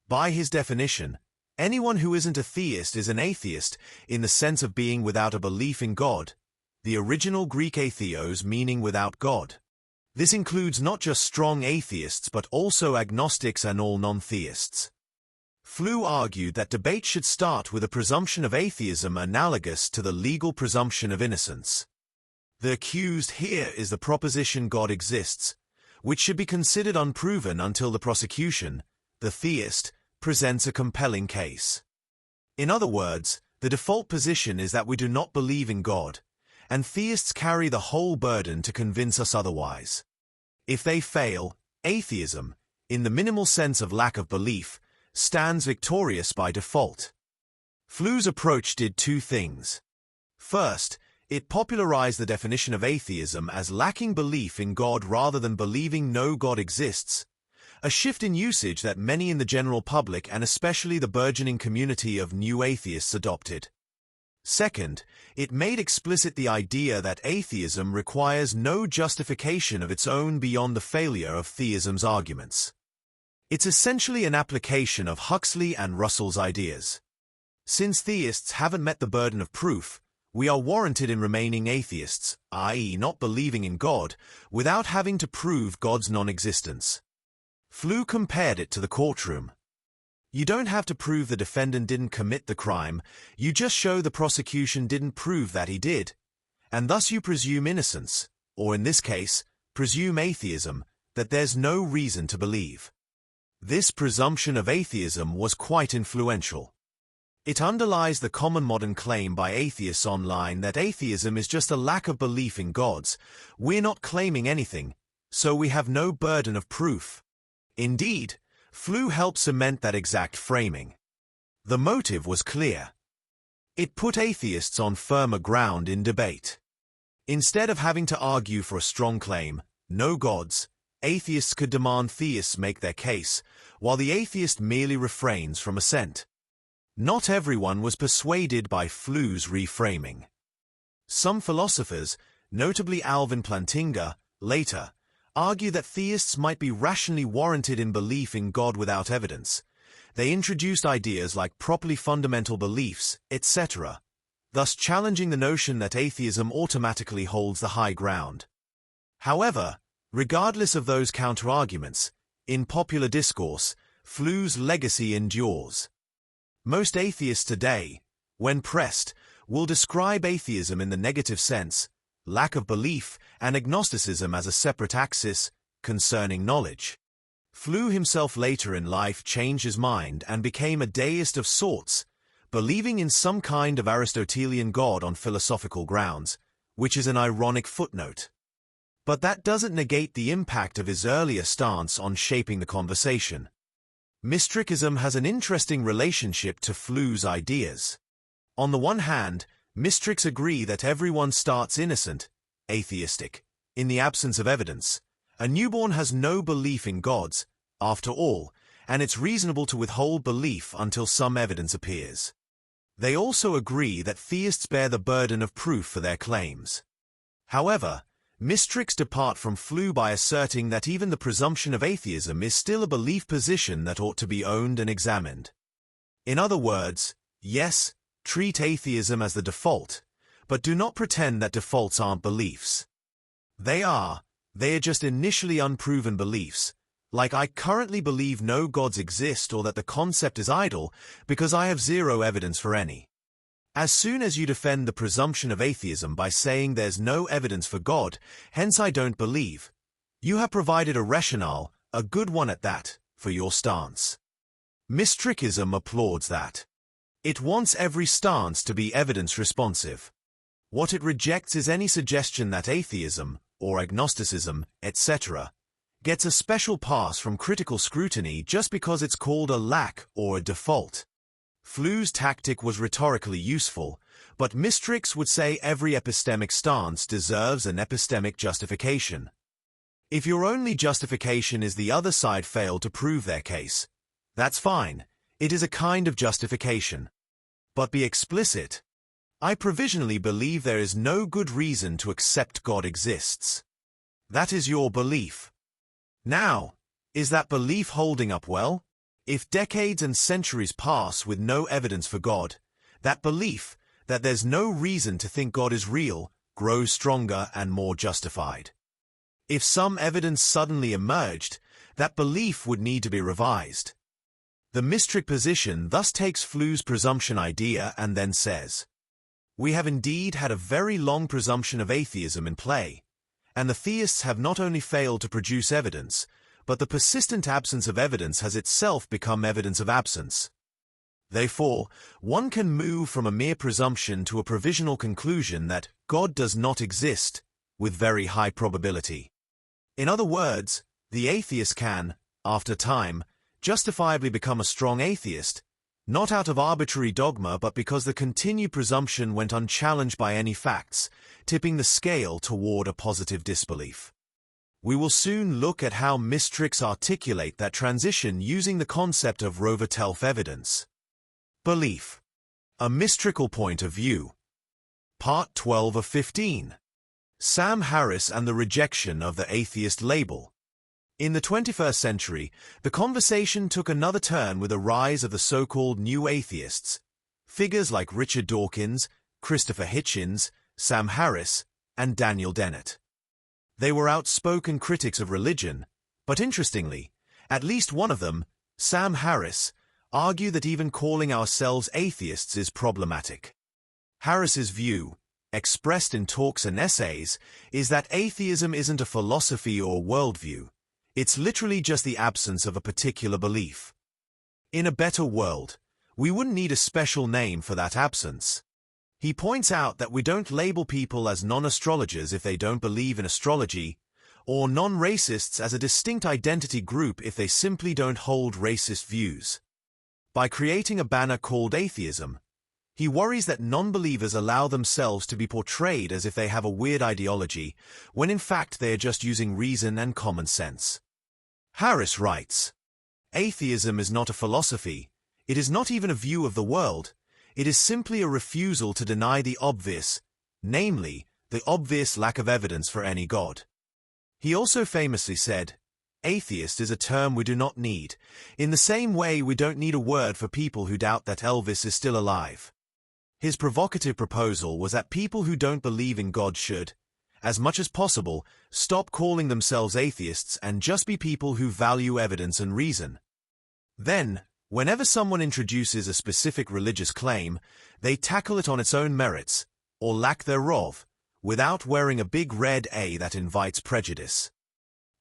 By his definition, Anyone who isn't a theist is an atheist in the sense of being without a belief in God, the original Greek atheos meaning without God. This includes not just strong atheists but also agnostics and all non-theists. Flew argued that debate should start with a presumption of atheism analogous to the legal presumption of innocence. The accused here is the proposition God exists, which should be considered unproven until the prosecution, the theist, presents a compelling case. In other words, the default position is that we do not believe in God, and theists carry the whole burden to convince us otherwise. If they fail, atheism, in the minimal sense of lack of belief, stands victorious by default. Flew's approach did two things. First, it popularized the definition of atheism as lacking belief in God rather than believing no God exists, a shift in usage that many in the general public and especially the burgeoning community of new atheists adopted. Second, it made explicit the idea that atheism requires no justification of its own beyond the failure of theism's arguments. It's essentially an application of Huxley and Russell's ideas. Since theists haven't met the burden of proof, we are warranted in remaining atheists, i.e. not believing in God, without having to prove God's non-existence. Flew compared it to the courtroom. You don't have to prove the defendant didn't commit the crime, you just show the prosecution didn't prove that he did, and thus you presume innocence, or in this case, presume atheism, that there's no reason to believe. This presumption of atheism was quite influential. It underlies the common modern claim by atheists online that atheism is just a lack of belief in gods. We're not claiming anything, so we have no burden of proof. Indeed, Flew helped cement that exact framing. The motive was clear. It put atheists on firmer ground in debate. Instead of having to argue for a strong claim, no gods, atheists could demand theists make their case, while the atheist merely refrains from assent. Not everyone was persuaded by Flew's reframing. Some philosophers, notably Alvin Plantinga, later, argue that theists might be rationally warranted in belief in God without evidence. They introduced ideas like properly fundamental beliefs, etc., thus challenging the notion that atheism automatically holds the high ground. However, regardless of those counterarguments, in popular discourse, Flew's legacy endures. Most atheists today, when pressed, will describe atheism in the negative sense, lack of belief, and agnosticism as a separate axis concerning knowledge. Flew himself later in life changed his mind and became a deist of sorts, believing in some kind of Aristotelian God on philosophical grounds, which is an ironic footnote. But that doesn't negate the impact of his earlier stance on shaping the conversation. Mystrikism has an interesting relationship to Flew's ideas. On the one hand, Mystriks agree that everyone starts innocent, atheistic, in the absence of evidence. A newborn has no belief in gods, after all, and it's reasonable to withhold belief until some evidence appears. They also agree that theists bear the burden of proof for their claims. However, Mystriks depart from Flew by asserting that even the presumption of atheism is still a belief position that ought to be owned and examined. In other words, yes, treat atheism as the default, but do not pretend that defaults aren't beliefs. They are just initially unproven beliefs, like I currently believe no gods exist or that the concept is idle because I have zero evidence for any. As soon as you defend the presumption of atheism by saying there's no evidence for God, hence I don't believe, you have provided a rationale, a good one at that, for your stance. Mystrikism applauds that. It wants every stance to be evidence-responsive. What it rejects is any suggestion that atheism, or agnosticism, etc., gets a special pass from critical scrutiny just because it's called a lack or a default. Flew's tactic was rhetorically useful, but Mystriks would say every epistemic stance deserves an epistemic justification. If your only justification is the other side failed to prove their case, that's fine. It is a kind of justification. But be explicit. I provisionally believe there is no good reason to accept God exists. That is your belief. Now, is that belief holding up well? If decades and centuries pass with no evidence for God, that belief, that there's no reason to think God is real, grows stronger and more justified. If some evidence suddenly emerged, that belief would need to be revised. The Mystric position thus takes Flu's presumption idea and then says, we have indeed had a very long presumption of atheism in play, and the theists have not only failed to produce evidence, but the persistent absence of evidence has itself become evidence of absence. Therefore, one can move from a mere presumption to a provisional conclusion that God does not exist, with very high probability. In other words, the atheist can, after time, justifiably become a strong atheist, not out of arbitrary dogma but because the continued presumption went unchallenged by any facts, tipping the scale toward a positive disbelief. We will soon look at how mystics articulate that transition using the concept of Rover-Telf evidence. Belief. A mystical point of view. Part 12 of 15. Sam Harris and the rejection of the atheist label. In the 21st century, the conversation took another turn with the rise of the so-called new atheists, figures like Richard Dawkins, Christopher Hitchens, Sam Harris, and Daniel Dennett. They were outspoken critics of religion, but interestingly, at least one of them, Sam Harris, argued that even calling ourselves atheists is problematic. Harris's view, expressed in talks and essays, is that atheism isn't a philosophy or worldview. It's literally just the absence of a particular belief. In a better world, we wouldn't need a special name for that absence. He points out that we don't label people as non-astrologers if they don't believe in astrology, or non-racists as a distinct identity group if they simply don't hold racist views. By creating a banner called atheism, he worries that non-believers allow themselves to be portrayed as if they have a weird ideology, when in fact they are just using reason and common sense. Harris writes, atheism is not a philosophy, it is not even a view of the world, it is simply a refusal to deny the obvious, namely, the obvious lack of evidence for any God. He also famously said, atheist is a term we do not need, in the same way we don't need a word for people who doubt that Elvis is still alive. His provocative proposal was that people who don't believe in God should, as much as possible, stop calling themselves atheists and just be people who value evidence and reason. Then, whenever someone introduces a specific religious claim, they tackle it on its own merits, or lack thereof, without wearing a big red A that invites prejudice.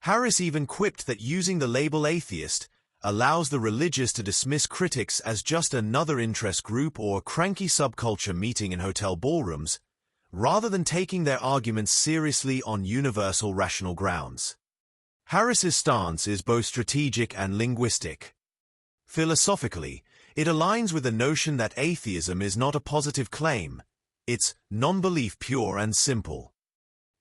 Harris even quipped that using the label atheist allows the religious to dismiss critics as just another interest group or a cranky subculture meeting in hotel ballrooms, rather than taking their arguments seriously on universal rational grounds. Harris's stance is both strategic and linguistic. Philosophically, it aligns with the notion that atheism is not a positive claim, it's non-belief pure and simple.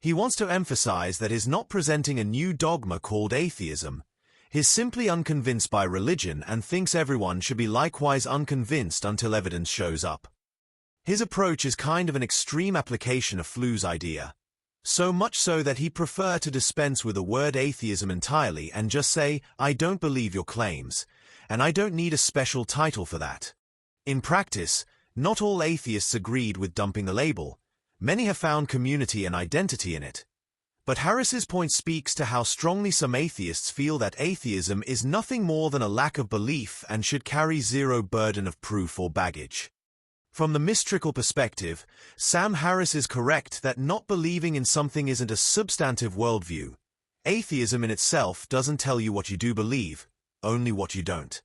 He wants to emphasize that he's not presenting a new dogma called atheism. He's simply unconvinced by religion and thinks everyone should be likewise unconvinced until evidence shows up. His approach is kind of an extreme application of Flu's idea, so much so that he'd prefer to dispense with the word atheism entirely and just say, I don't believe your claims, and I don't need a special title for that. In practice, not all atheists agreed with dumping the label. Many have found community and identity in it. But Harris's point speaks to how strongly some atheists feel that atheism is nothing more than a lack of belief and should carry zero burden of proof or baggage. From the mystical perspective, Sam Harris is correct that not believing in something isn't a substantive worldview. Atheism in itself doesn't tell you what you do believe, only what you don't.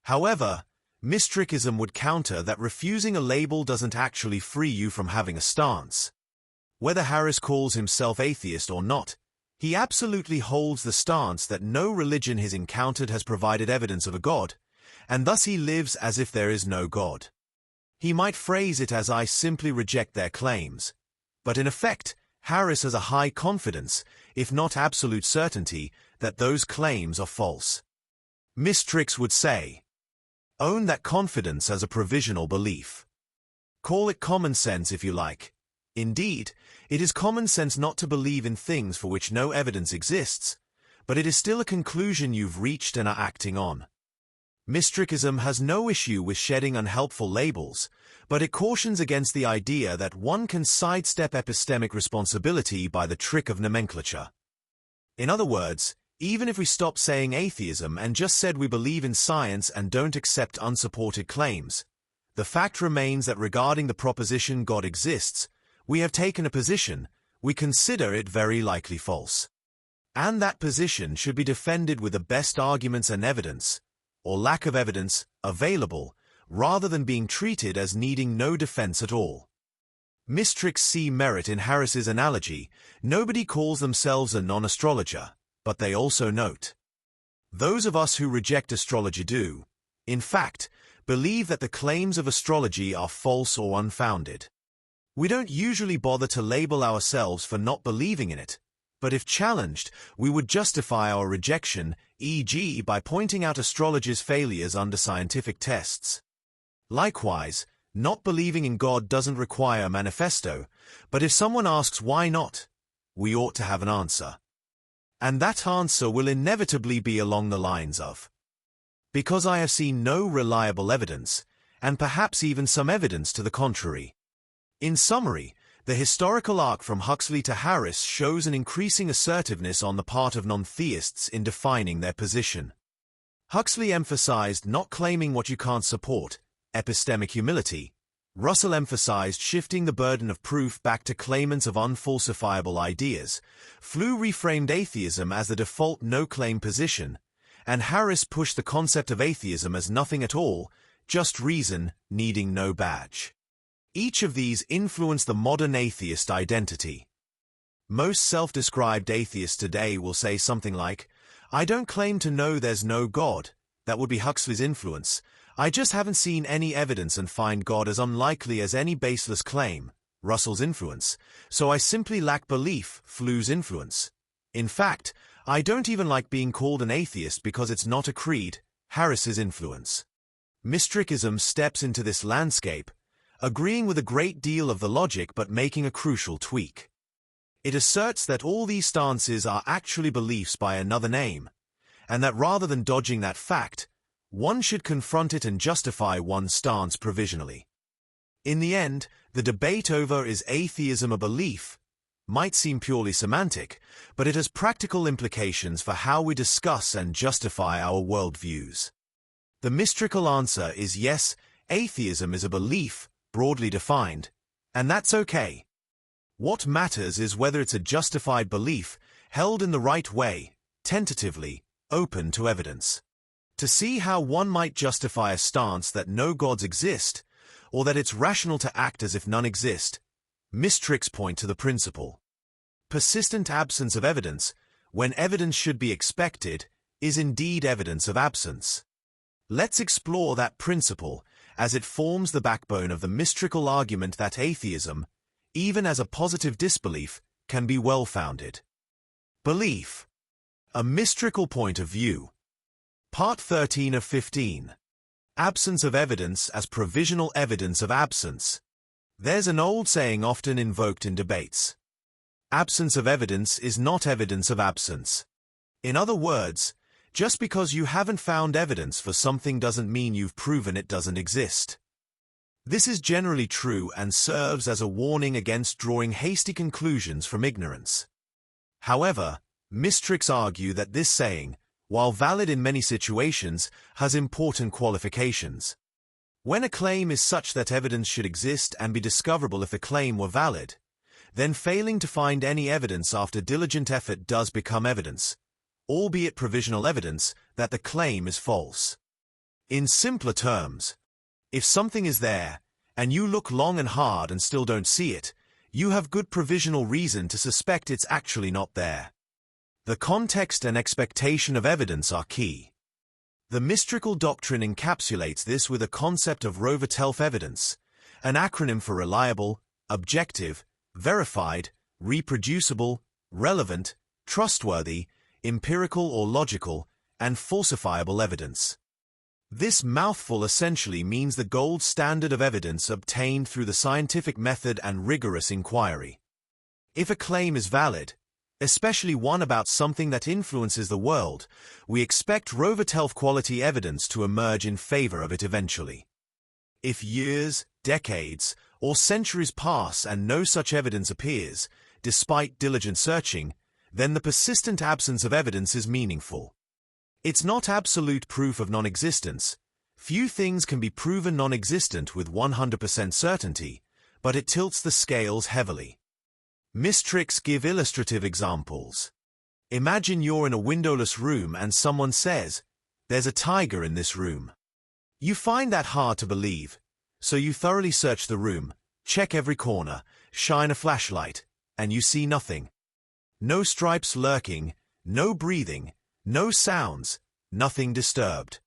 However, Mystrikism would counter that refusing a label doesn't actually free you from having a stance. Whether Harris calls himself atheist or not, he absolutely holds the stance that no religion he's encountered has provided evidence of a God, and thus he lives as if there is no God. He might phrase it as I simply reject their claims, but in effect, Harris has a high confidence, if not absolute certainty, that those claims are false. Mystrics would say, own that confidence as a provisional belief. Call it common sense if you like. Indeed, it is common sense not to believe in things for which no evidence exists, but it is still a conclusion you've reached and are acting on. Mystrikism has no issue with shedding unhelpful labels, but it cautions against the idea that one can sidestep epistemic responsibility by the trick of nomenclature. In other words, even if we stop saying atheism and just said we believe in science and don't accept unsupported claims, the fact remains that regarding the proposition God exists, we have taken a position, we consider it very likely false. And that position should be defended with the best arguments and evidence, or lack of evidence, available, rather than being treated as needing no defense at all. Mystrics see merit in Harris's analogy. Nobody calls themselves a non-astrologer, but they also note. Those of us who reject astrology do, in fact, believe that the claims of astrology are false or unfounded. We don't usually bother to label ourselves for not believing in it, but if challenged, we would justify our rejection, e.g. by pointing out astrology's failures under scientific tests. Likewise, not believing in God doesn't require a manifesto, but if someone asks why not, we ought to have an answer. And that answer will inevitably be along the lines of, because I have seen no reliable evidence, and perhaps even some evidence to the contrary. In summary, the historical arc from Huxley to Harris shows an increasing assertiveness on the part of non-theists in defining their position. Huxley emphasized not claiming what you can't support, epistemic humility. Russell emphasized shifting the burden of proof back to claimants of unfalsifiable ideas. Flew reframed atheism as the default no-claim position, and Harris pushed the concept of atheism as nothing at all, just reason, needing no badge. Each of these influenced the modern atheist identity. Most self-described atheists today will say something like, I don't claim to know there's no God. That would be Huxley's influence. I just haven't seen any evidence and find God as unlikely as any baseless claim, Russell's influence, so I simply lack belief, Flew's influence. In fact, I don't even like being called an atheist because it's not a creed, Harris's influence. Mystrikism steps into this landscape, agreeing with a great deal of the logic but making a crucial tweak. It asserts that all these stances are actually beliefs by another name, and that rather than dodging that fact, one should confront it and justify one's stance provisionally. In the end, the debate over is atheism a belief might seem purely semantic, but it has practical implications for how we discuss and justify our worldviews. The mystical answer is yes, atheism is a belief, broadly defined, and that's okay. What matters is whether it's a justified belief, held in the right way, tentatively, open to evidence. To see how one might justify a stance that no gods exist, or that it's rational to act as if none exist, mystrics point to the principle. Persistent absence of evidence, when evidence should be expected, is indeed evidence of absence. Let's explore that principle, as it forms the backbone of the mystical argument that atheism, even as a positive disbelief, can be well-founded. Belief. A mystical point of view. Part 13 of 15. Absence of evidence as provisional evidence of absence. There's an old saying often invoked in debates. Absence of evidence is not evidence of absence. In other words, just because you haven't found evidence for something doesn't mean you've proven it doesn't exist. This is generally true and serves as a warning against drawing hasty conclusions from ignorance. However, mystics argue that this saying, while valid in many situations, has important qualifications. When a claim is such that evidence should exist and be discoverable if the claim were valid, then failing to find any evidence after diligent effort does become evidence, albeit provisional evidence, that the claim is false. In simpler terms, if something is there, and you look long and hard and still don't see it, you have good provisional reason to suspect it's actually not there. The context and expectation of evidence are key. The mystical doctrine encapsulates this with a concept of Rovertelf evidence, an acronym for reliable, objective, verified, reproducible, relevant, trustworthy, empirical or logical, and falsifiable evidence. This mouthful essentially means the gold standard of evidence obtained through the scientific method and rigorous inquiry. If a claim is valid, especially one about something that influences the world, we expect Rovertelf quality evidence to emerge in favor of it eventually. If years, decades, or centuries pass and no such evidence appears, despite diligent searching, then the persistent absence of evidence is meaningful. It's not absolute proof of non-existence. Few things can be proven non-existent with 100% certainty, but it tilts the scales heavily. Mystriks give illustrative examples. Imagine you're in a windowless room and someone says, "There's a tiger in this room." You find that hard to believe, so you thoroughly search the room, check every corner, shine a flashlight, and you see nothing. No stripes lurking, no breathing, no sounds, nothing disturbed.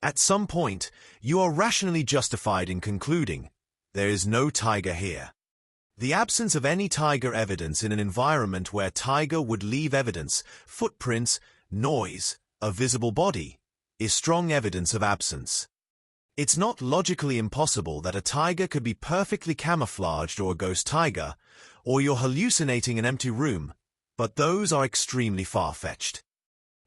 At some point, you are rationally justified in concluding, there is no tiger here. The absence of any tiger evidence in an environment where tiger would leave evidence, footprints, noise, a visible body, is strong evidence of absence. It's not logically impossible that a tiger could be perfectly camouflaged or a ghost tiger, or you're hallucinating an empty room, but those are extremely far-fetched.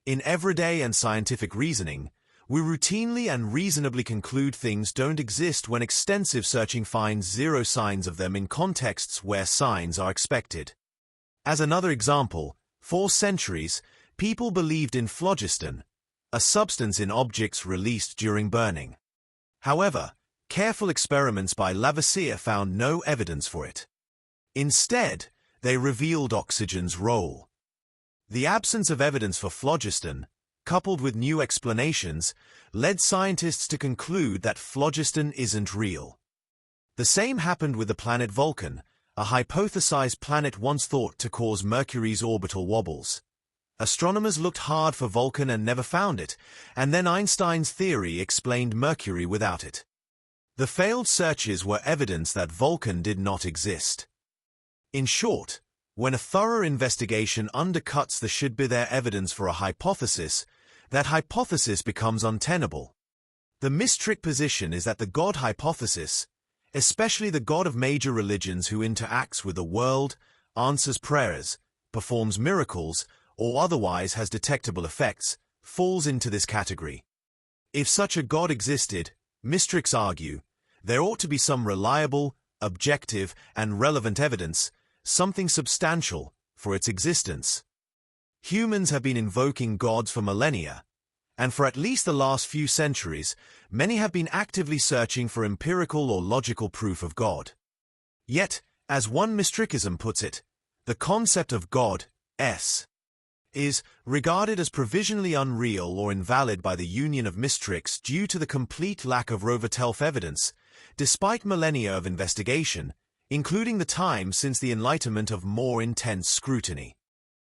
In everyday and scientific reasoning, we routinely and reasonably conclude things don't exist when extensive searching finds zero signs of them in contexts where signs are expected. As another example, for centuries, people believed in phlogiston, a substance in objects released during burning. However, careful experiments by Lavoisier found no evidence for it. Instead, they revealed oxygen's role. The absence of evidence for phlogiston, coupled with new explanations, led scientists to conclude that phlogiston isn't real. The same happened with the planet Vulcan, a hypothesized planet once thought to cause Mercury's orbital wobbles. Astronomers looked hard for Vulcan and never found it, and then Einstein's theory explained Mercury without it. The failed searches were evidence that Vulcan did not exist. In short, when a thorough investigation undercuts the should-be-there evidence for a hypothesis, that hypothesis becomes untenable. The Mystrik position is that the God hypothesis, especially the God of major religions who interacts with the world, answers prayers, performs miracles, or otherwise has detectable effects, falls into this category. If such a God existed, Mystriks argue, there ought to be some reliable, objective, and relevant evidence, something substantial, for its existence. Humans have been invoking gods for millennia, and for at least the last few centuries, many have been actively searching for empirical or logical proof of God. Yet, as one Mystrikism puts it, the concept of God, is regarded as provisionally unreal or invalid by the union of Mystriks due to the complete lack of Rovertelf evidence, despite millennia of investigation, including the time since the enlightenment of more intense scrutiny.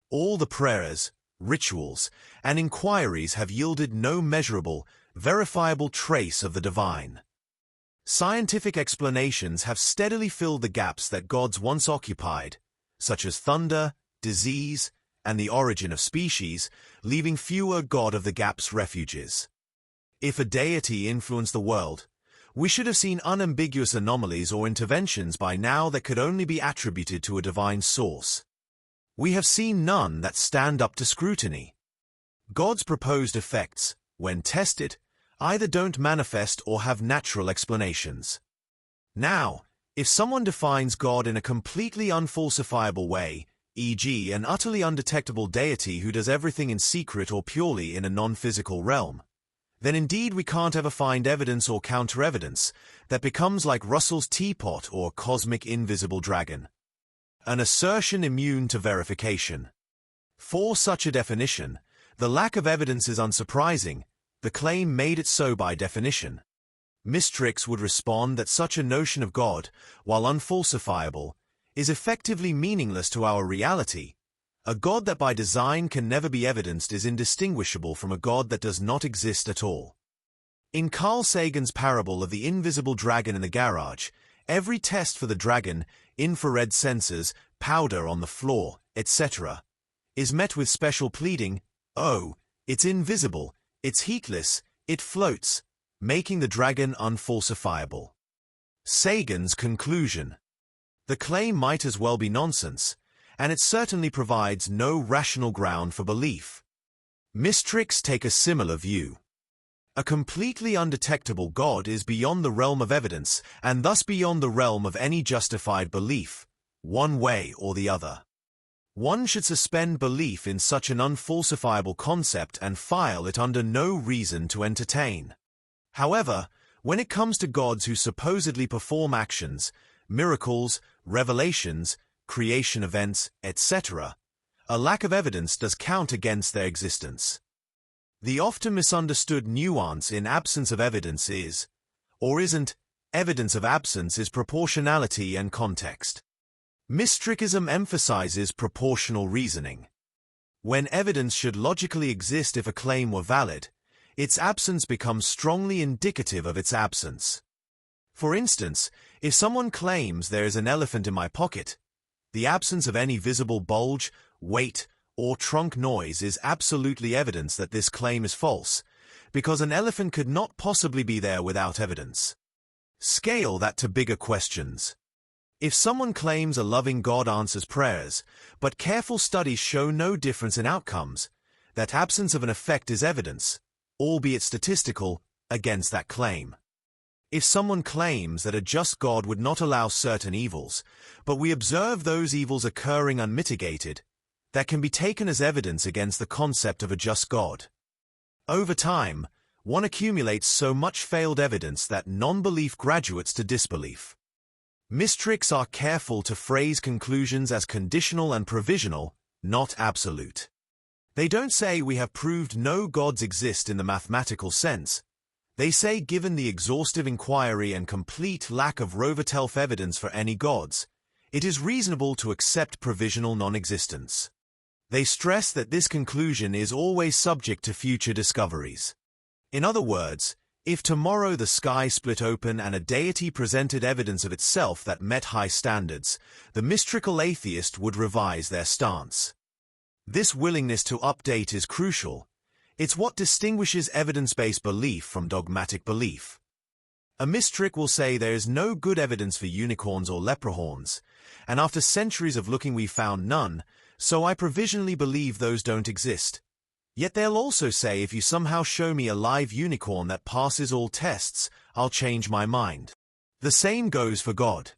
All the prayers, rituals, and inquiries have yielded no measurable, verifiable trace of the divine. Scientific explanations have steadily filled the gaps that gods once occupied, such as thunder, disease, and the origin of species, leaving fewer God-of-the-gaps refuges. If a deity influenced the world, we should have seen unambiguous anomalies or interventions by now that could only be attributed to a divine source. We have seen none that stand up to scrutiny. God's proposed effects, when tested, either don't manifest or have natural explanations. Now, if someone defines God in a completely unfalsifiable way, e.g., an utterly undetectable deity who does everything in secret or purely in a non-physical realm, then indeed we can't ever find evidence or counter-evidence that becomes like Russell's teapot or cosmic invisible dragon. An assertion immune to verification. For such a definition, the lack of evidence is unsurprising. The claim made it so by definition. Mystriks would respond that such a notion of God, while unfalsifiable, is effectively meaningless to our reality. A God that by design can never be evidenced is indistinguishable from a God that does not exist at all. In Carl Sagan's parable of the invisible dragon in the garage, every test for the dragon, infrared sensors, powder on the floor, etc., is met with special pleading, "Oh, it's invisible, it's heatless, it floats," making the dragon unfalsifiable. Sagan's conclusion. The claim might as well be nonsense, and it certainly provides no rational ground for belief. Mystriks take a similar view. A completely undetectable God is beyond the realm of evidence, and thus beyond the realm of any justified belief, one way or the other. One should suspend belief in such an unfalsifiable concept and file it under no reason to entertain. However, when it comes to gods who supposedly perform actions, miracles, revelations, creation events, etc., a lack of evidence does count against their existence. The often misunderstood nuance in absence of evidence is, or isn't, evidence of absence is proportionality and context. Mystrikism emphasizes proportional reasoning. When evidence should logically exist if a claim were valid, its absence becomes strongly indicative of its absence. For instance, if someone claims there is an elephant in my pocket, the absence of any visible bulge, weight, or trunk noise is absolutely evidence that this claim is false, because an elephant could not possibly be there without evidence. Scale that to bigger questions. If someone claims a loving God answers prayers, but careful studies show no difference in outcomes, that absence of an effect is evidence, albeit statistical, against that claim. If someone claims that a just God would not allow certain evils, but we observe those evils occurring unmitigated, that can be taken as evidence against the concept of a just God. Over time, one accumulates so much failed evidence that non-belief graduates to disbelief. Mystriks are careful to phrase conclusions as conditional and provisional, not absolute. They don't say we have proved no gods exist in the mathematical sense. They say given the exhaustive inquiry and complete lack of Rovertelf evidence for any gods, it is reasonable to accept provisional non-existence. They stress that this conclusion is always subject to future discoveries. In other words, if tomorrow the sky split open and a deity presented evidence of itself that met high standards, the mystrikal atheist would revise their stance. This willingness to update is crucial. It's what distinguishes evidence-based belief from dogmatic belief. A mystrik will say there is no good evidence for unicorns or leprechauns, and after centuries of looking we found none, so I provisionally believe those don't exist. Yet they'll also say if you somehow show me a live unicorn that passes all tests, I'll change my mind. The same goes for God.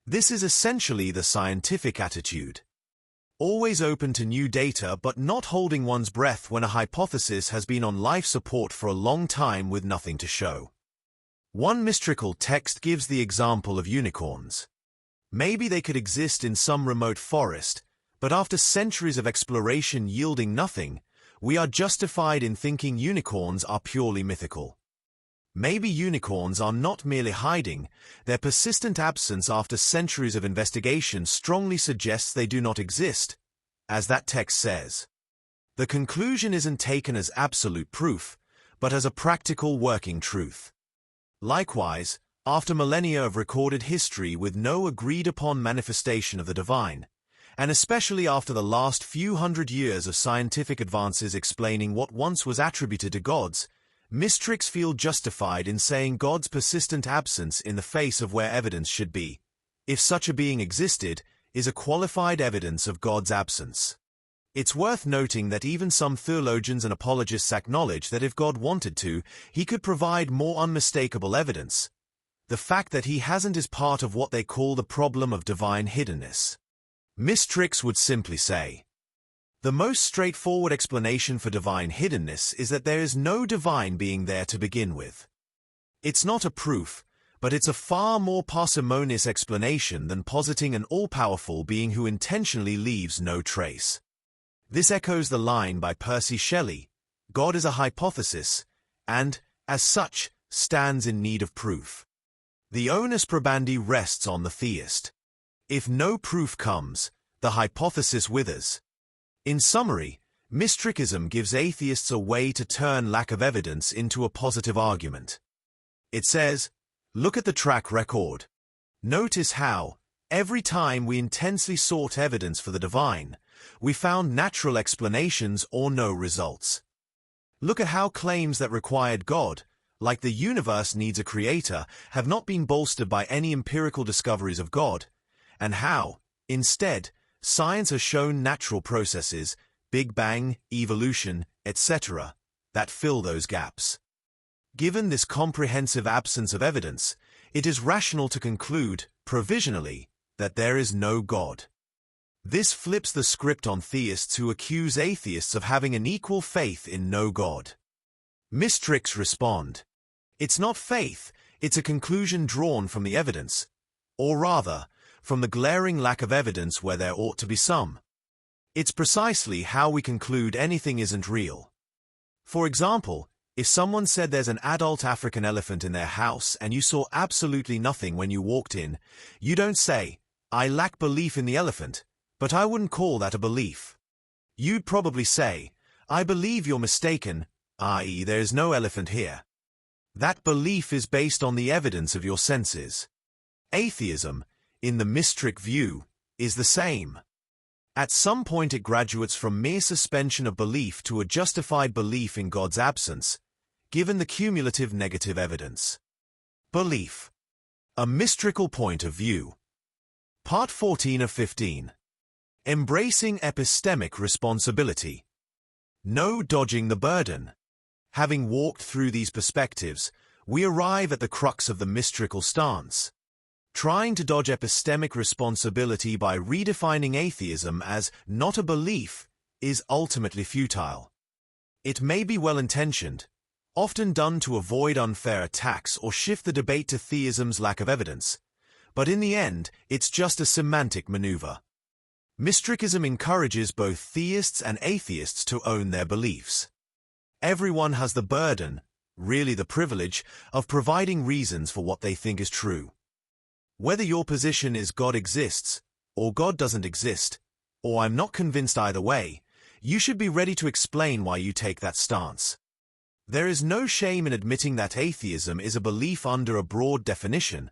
This is essentially the scientific attitude. Always open to new data but not holding one's breath when a hypothesis has been on life support for a long time with nothing to show. One mystrikal text gives the example of unicorns. Maybe they could exist in some remote forest, but after centuries of exploration yielding nothing, we are justified in thinking unicorns are purely mythical. Maybe unicorns are not merely hiding, their persistent absence after centuries of investigation strongly suggests they do not exist, as that text says. The conclusion isn't taken as absolute proof, but as a practical working truth. Likewise, after millennia of recorded history with no agreed-upon manifestation of the divine, and especially after the last few hundred years of scientific advances explaining what once was attributed to gods, mystriks feel justified in saying God's persistent absence in the face of where evidence should be, if such a being existed, is a qualified evidence of God's absence. It's worth noting that even some theologians and apologists acknowledge that if God wanted to, he could provide more unmistakable evidence. The fact that he hasn't is part of what they call the problem of divine hiddenness. Mystriks would simply say, the most straightforward explanation for divine hiddenness is that there is no divine being there to begin with. It's not a proof, but it's a far more parsimonious explanation than positing an all-powerful being who intentionally leaves no trace. This echoes the line by Percy Shelley, God is a hypothesis, and, as such, stands in need of proof. The onus probandi rests on the theist. If no proof comes, the hypothesis withers. In summary, Mystrikism gives atheists a way to turn lack of evidence into a positive argument. It says, look at the track record. Notice how, every time we intensely sought evidence for the divine, we found natural explanations or no results. Look at how claims that required God, like the universe needs a creator, have not been bolstered by any empirical discoveries of God, and how, instead, Science has shown natural processes, Big Bang, evolution, etc., that fill those gaps. Given this comprehensive absence of evidence, it is rational to conclude, provisionally, that there is no God. This flips the script on theists who accuse atheists of having an equal faith in no God. Mystriks respond, "It's not faith, it's a conclusion drawn from the evidence, or rather, from the glaring lack of evidence where there ought to be some. It's precisely how we conclude anything isn't real. For example, if someone said there's an adult African elephant in their house and you saw absolutely nothing when you walked in, you don't say, 'I lack belief in the elephant, but I wouldn't call that a belief.' You'd probably say, 'I believe you're mistaken, i.e. there is no elephant here.' That belief is based on the evidence of your senses. Atheism, in the Mystrik view, is the same. At some point it graduates from mere suspension of belief to a justified belief in God's absence, given the cumulative negative evidence. Belief. A Mystrikal point of view. Part 14 of 15. Embracing epistemic responsibility. No dodging the burden. Having walked through these perspectives, we arrive at the crux of the Mystrikal stance. Trying to dodge epistemic responsibility by redefining atheism as not a belief is ultimately futile. It may be well-intentioned, often done to avoid unfair attacks or shift the debate to theism's lack of evidence, but in the end, it's just a semantic maneuver. Mystrikism encourages both theists and atheists to own their beliefs. Everyone has the burden, really the privilege, of providing reasons for what they think is true. Whether your position is God exists, or God doesn't exist, or I'm not convinced either way, you should be ready to explain why you take that stance. There is no shame in admitting that atheism is a belief under a broad definition,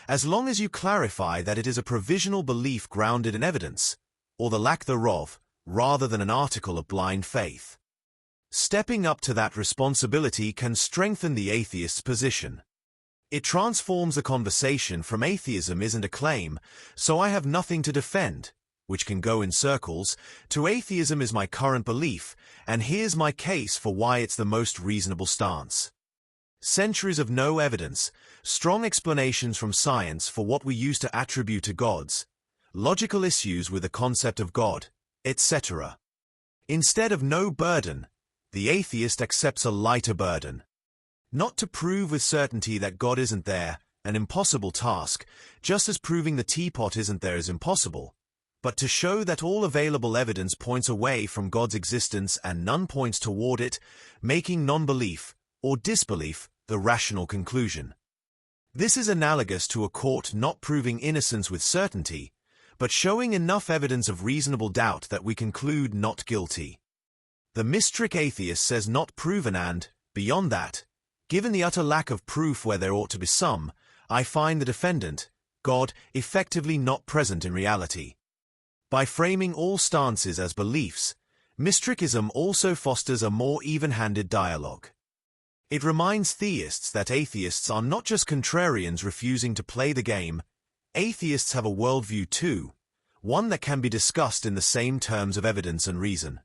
as long as you clarify that it is a provisional belief grounded in evidence, or the lack thereof, rather than an article of blind faith. Stepping up to that responsibility can strengthen the atheist's position. It transforms the conversation from "atheism isn't a claim, so I have nothing to defend," which can go in circles, to "atheism is my current belief, and here's my case for why it's the most reasonable stance." Centuries of no evidence, strong explanations from science for what we used to attribute to gods, logical issues with the concept of God, etc. Instead of no burden, the atheist accepts a lighter burden. Not to prove with certainty that God isn't there, an impossible task, just as proving the teapot isn't there is impossible, but to show that all available evidence points away from God's existence and none points toward it, making non-belief, or disbelief, the rational conclusion. This is analogous to a court not proving innocence with certainty, but showing enough evidence of reasonable doubt that we conclude not guilty. The Mystrik atheist says not proven and, beyond that, given the utter lack of proof where there ought to be some, I find the defendant, God, effectively not present in reality. By framing all stances as beliefs, Mystrikism also fosters a more even-handed dialogue. It reminds theists that atheists are not just contrarians refusing to play the game. Atheists have a worldview too, one that can be discussed in the same terms of evidence and reason.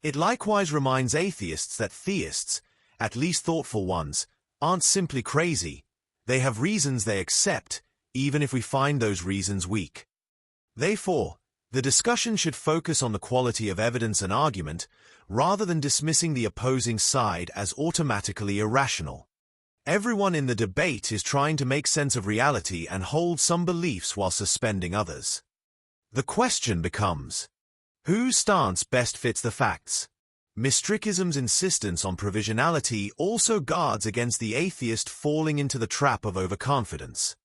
It likewise reminds atheists that theists, at least thoughtful ones, aren't simply crazy. They have reasons they accept, even if we find those reasons weak. Therefore, the discussion should focus on the quality of evidence and argument, rather than dismissing the opposing side as automatically irrational. Everyone in the debate is trying to make sense of reality and hold some beliefs while suspending others. The question becomes, whose stance best fits the facts? Mystrikism's insistence on provisionality also guards against the atheist falling into the trap of overconfidence.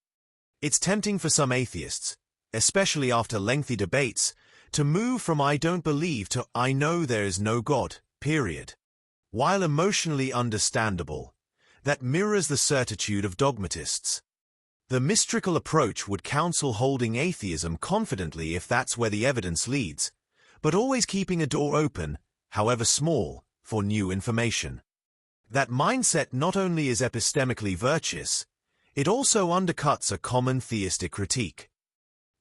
It's tempting for some atheists, especially after lengthy debates, to move from "I don't believe" to "I know there is no God, period." While emotionally understandable, that mirrors the certitude of dogmatists. The Mystrikal approach would counsel holding atheism confidently if that's where the evidence leads, but always keeping a door open, however small, for new information. That mindset not only is epistemically virtuous, it also undercuts a common theistic critique.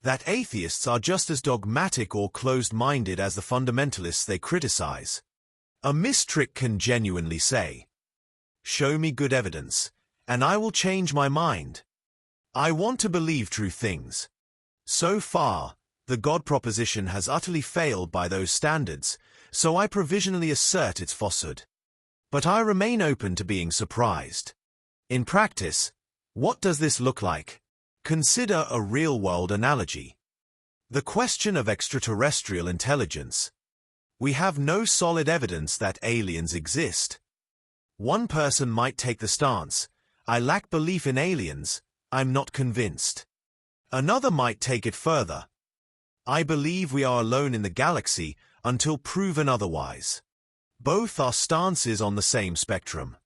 that atheists are just as dogmatic or closed-minded as the fundamentalists they criticize. A mystrik can genuinely say, "Show me good evidence, and I will change my mind. I want to believe true things." So far, the God proposition has utterly failed by those standards, so I provisionally assert its falsehood. But I remain open to being surprised. In practice, what does this look like? Consider a real-world analogy. The question of extraterrestrial intelligence. We have no solid evidence that aliens exist. One person might take the stance, "I lack belief in aliens, I'm not convinced." Another might take it further. "I believe we are alone in the galaxy until proven otherwise." Both are stances on the same spectrum.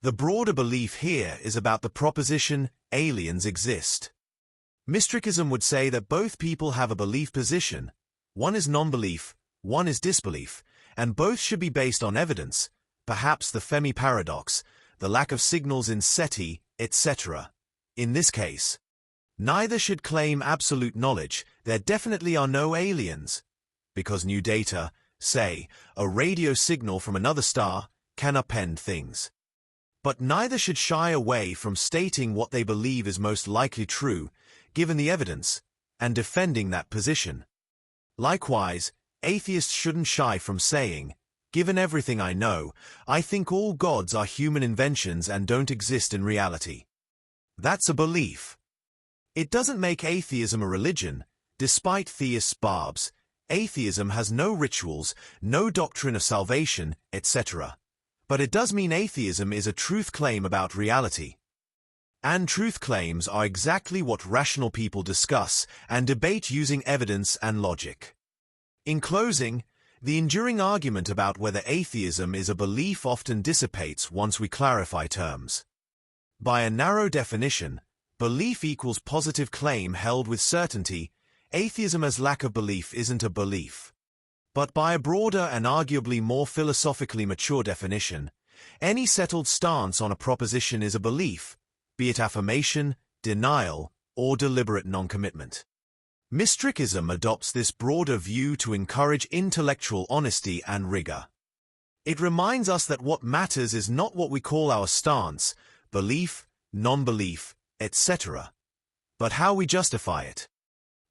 The broader belief here is about the proposition aliens exist. Mystrikism would say that both people have a belief position. One is non-belief, one is disbelief, and both should be based on evidence, perhaps the Fermi paradox, the lack of signals in SETI, etc. In this case, neither should claim absolute knowledge. There definitely are no aliens, because new data, say, a radio signal from another star, can append things. But neither should shy away from stating what they believe is most likely true, given the evidence, and defending that position. Likewise, atheists shouldn't shy from saying, "Given everything I know, I think all gods are human inventions and don't exist in reality." That's a belief. It doesn't make atheism a religion. Despite theists' barbs, atheism has no rituals, no doctrine of salvation, etc. But it does mean atheism is a truth claim about reality. And truth claims are exactly what rational people discuss and debate using evidence and logic. In closing, the enduring argument about whether atheism is a belief often dissipates once we clarify terms. By a narrow definition, belief equals positive claim held with certainty. Atheism as lack of belief isn't a belief. But by a broader and arguably more philosophically mature definition, any settled stance on a proposition is a belief, be it affirmation, denial, or deliberate non-commitment. Mystrikism adopts this broader view to encourage intellectual honesty and rigor. It reminds us that what matters is not what we call our stance, belief, non-belief, etc., but how we justify it.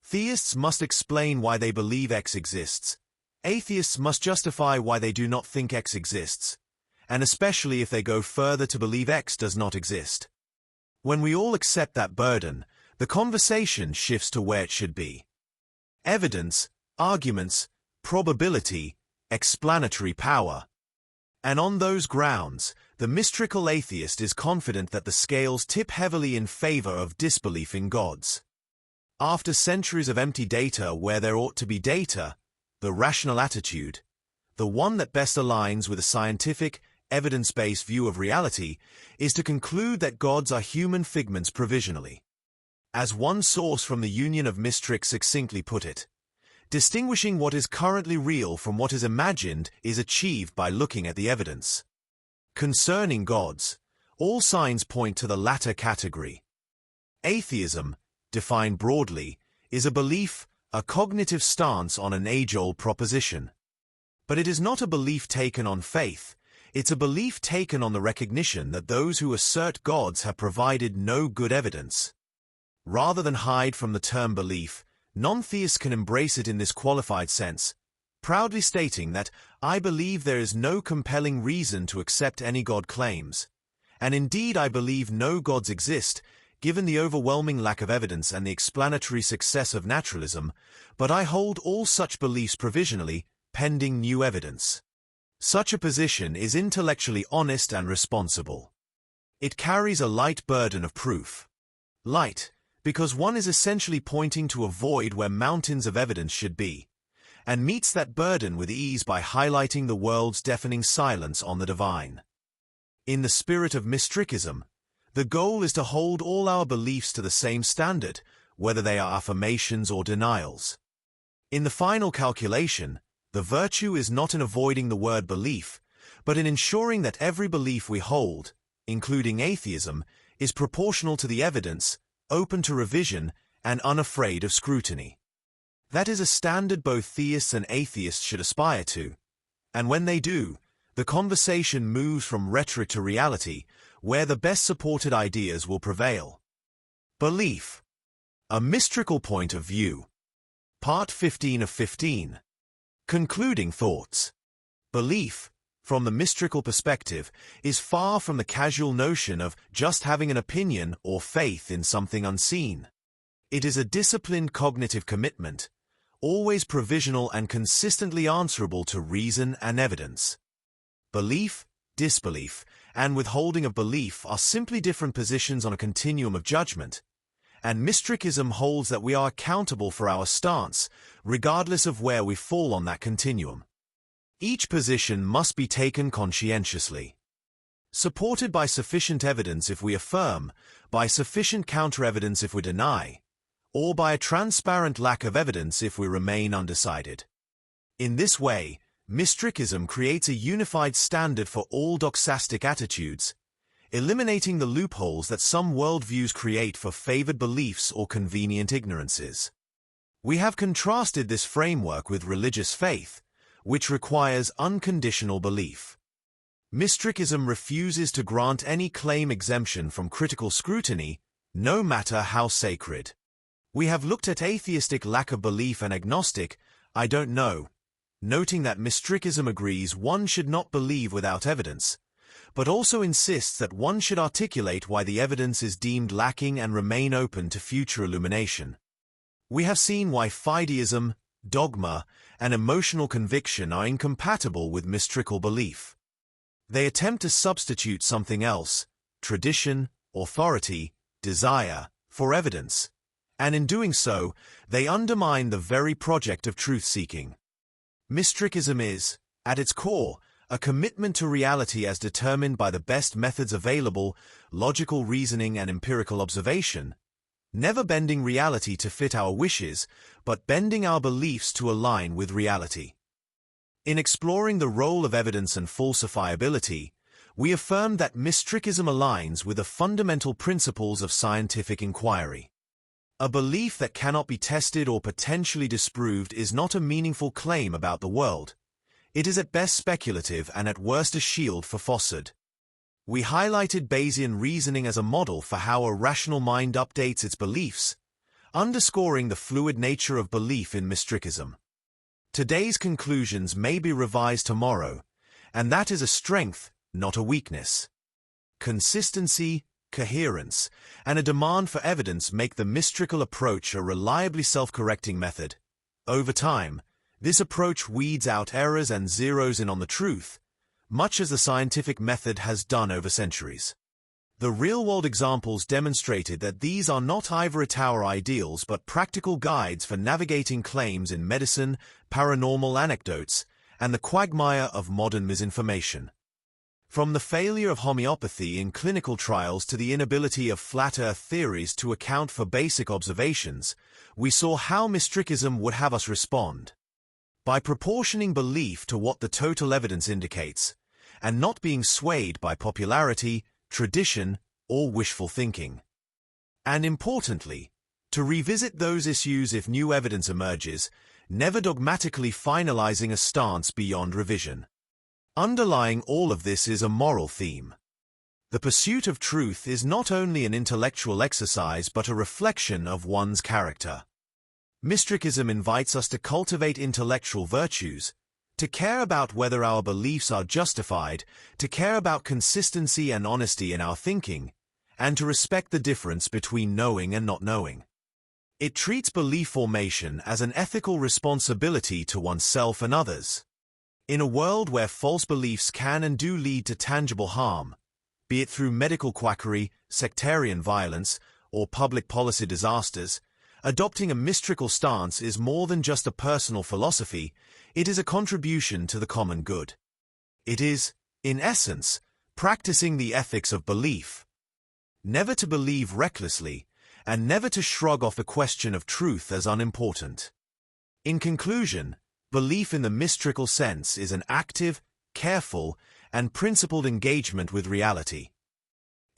Theists must explain why they believe X exists. Atheists must justify why they do not think X exists, and especially if they go further to believe X does not exist. When we all accept that burden, the conversation shifts to where it should be. Evidence, arguments, probability, explanatory power. And on those grounds, the mystrikal atheist is confident that the scales tip heavily in favor of disbelief in gods. After centuries of empty data where there ought to be data, the rational attitude, the one that best aligns with a scientific, evidence-based view of reality, is to conclude that gods are human figments provisionally. As one source from the Union of Mystrik succinctly put it, distinguishing what is currently real from what is imagined is achieved by looking at the evidence. Concerning gods, all signs point to the latter category. Atheism, defined broadly, is a belief, a cognitive stance on an age-old proposition. But it is not a belief taken on faith, it's a belief taken on the recognition that those who assert gods have provided no good evidence. Rather than hide from the term belief, non-theists can embrace it in this qualified sense, proudly stating that, "I believe there is no compelling reason to accept any God claims, and indeed I believe no gods exist, given the overwhelming lack of evidence and the explanatory success of naturalism, but I hold all such beliefs provisionally, pending new evidence." Such a position is intellectually honest and responsible. It carries a light burden of proof. Light, because one is essentially pointing to a void where mountains of evidence should be, and meets that burden with ease by highlighting the world's deafening silence on the divine. In the spirit of Mystrikism, the goal is to hold all our beliefs to the same standard, whether they are affirmations or denials. In the final calculation, the virtue is not in avoiding the word belief, but in ensuring that every belief we hold, including atheism, is proportional to the evidence, open to revision, and unafraid of scrutiny. That is a standard both theists and atheists should aspire to, and when they do, the conversation moves from rhetoric to reality, where the best supported ideas will prevail. Belief. A mystical point of view. Part 15 of 15. Concluding thoughts. Belief, from the mystical perspective, is far from the casual notion of just having an opinion or faith in something unseen. It is a disciplined cognitive commitment, always provisional and consistently answerable to reason and evidence. Belief, disbelief, and withholding of belief are simply different positions on a continuum of judgment, and Mystrikism holds that we are accountable for our stance, regardless of where we fall on that continuum. Each position must be taken conscientiously. Supported by sufficient evidence if we affirm, by sufficient counter-evidence if we deny, or by a transparent lack of evidence if we remain undecided. In this way, Mystrikism creates a unified standard for all doxastic attitudes, eliminating the loopholes that some worldviews create for favored beliefs or convenient ignorances. We have contrasted this framework with religious faith, which requires unconditional belief. Mystrikism refuses to grant any claim exemption from critical scrutiny, no matter how sacred. We have looked at atheistic lack of belief and agnostic, I don't know, noting that Mystrikism agrees one should not believe without evidence, but also insists that one should articulate why the evidence is deemed lacking and remain open to future illumination. We have seen why fideism, dogma, and emotional conviction are incompatible with mystical belief. They attempt to substitute something else, tradition, authority, desire, for evidence, and in doing so, they undermine the very project of truth-seeking. Mystrikism is, at its core, a commitment to reality as determined by the best methods available, logical reasoning and empirical observation, never bending reality to fit our wishes, but bending our beliefs to align with reality. In exploring the role of evidence and falsifiability, we affirm that Mystrikism aligns with the fundamental principles of scientific inquiry. A belief that cannot be tested or potentially disproved is not a meaningful claim about the world. It is at best speculative and at worst a shield for falsehood. We highlighted Bayesian reasoning as a model for how a rational mind updates its beliefs, underscoring the fluid nature of belief in Mystrikism. Today's conclusions may be revised tomorrow, and that is a strength, not a weakness. Consistency, coherence, and a demand for evidence make the Mystrikal approach a reliably self-correcting method. Over time, this approach weeds out errors and zeroes in on the truth, much as the scientific method has done over centuries. The real-world examples demonstrated that these are not ivory tower ideals but practical guides for navigating claims in medicine, paranormal anecdotes, and the quagmire of modern misinformation. From the failure of homeopathy in clinical trials to the inability of flat earth theories to account for basic observations, we saw how Mystrikism would have us respond. By proportioning belief to what the total evidence indicates, and not being swayed by popularity, tradition, or wishful thinking. And importantly, to revisit those issues if new evidence emerges, never dogmatically finalizing a stance beyond revision. Underlying all of this is a moral theme. The pursuit of truth is not only an intellectual exercise but a reflection of one's character. Mystrikism invites us to cultivate intellectual virtues, to care about whether our beliefs are justified, to care about consistency and honesty in our thinking, and to respect the difference between knowing and not knowing. It treats belief formation as an ethical responsibility to oneself and others. In a world where false beliefs can and do lead to tangible harm, be it through medical quackery, sectarian violence, or public policy disasters, adopting a mystical stance is more than just a personal philosophy, it is a contribution to the common good. It is, in essence, practicing the ethics of belief. Never to believe recklessly, and never to shrug off the question of truth as unimportant. In conclusion, belief in the mystical sense is an active, careful, and principled engagement with reality.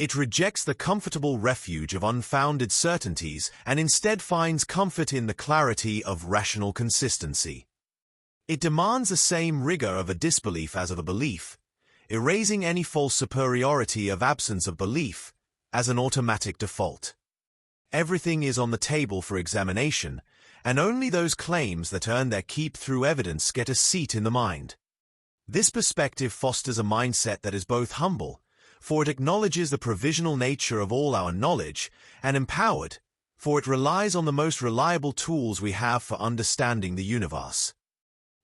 It rejects the comfortable refuge of unfounded certainties and instead finds comfort in the clarity of rational consistency. It demands the same rigor of a disbelief as of a belief, erasing any false superiority of absence of belief as an automatic default. Everything is on the table for examination, and only those claims that earn their keep through evidence get a seat in the mind. This perspective fosters a mindset that is both humble, for it acknowledges the provisional nature of all our knowledge, and empowered, for it relies on the most reliable tools we have for understanding the universe.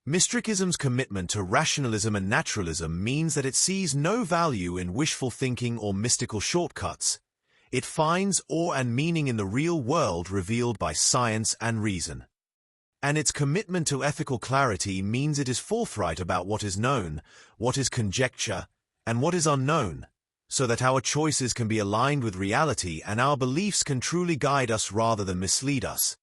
Mystrikism's commitment to rationalism and naturalism means that it sees no value in wishful thinking or mystical shortcuts. It finds awe and meaning in the real world revealed by science and reason. And its commitment to ethical clarity means it is forthright about what is known, what is conjecture, and what is unknown, so that our choices can be aligned with reality and our beliefs can truly guide us rather than mislead us.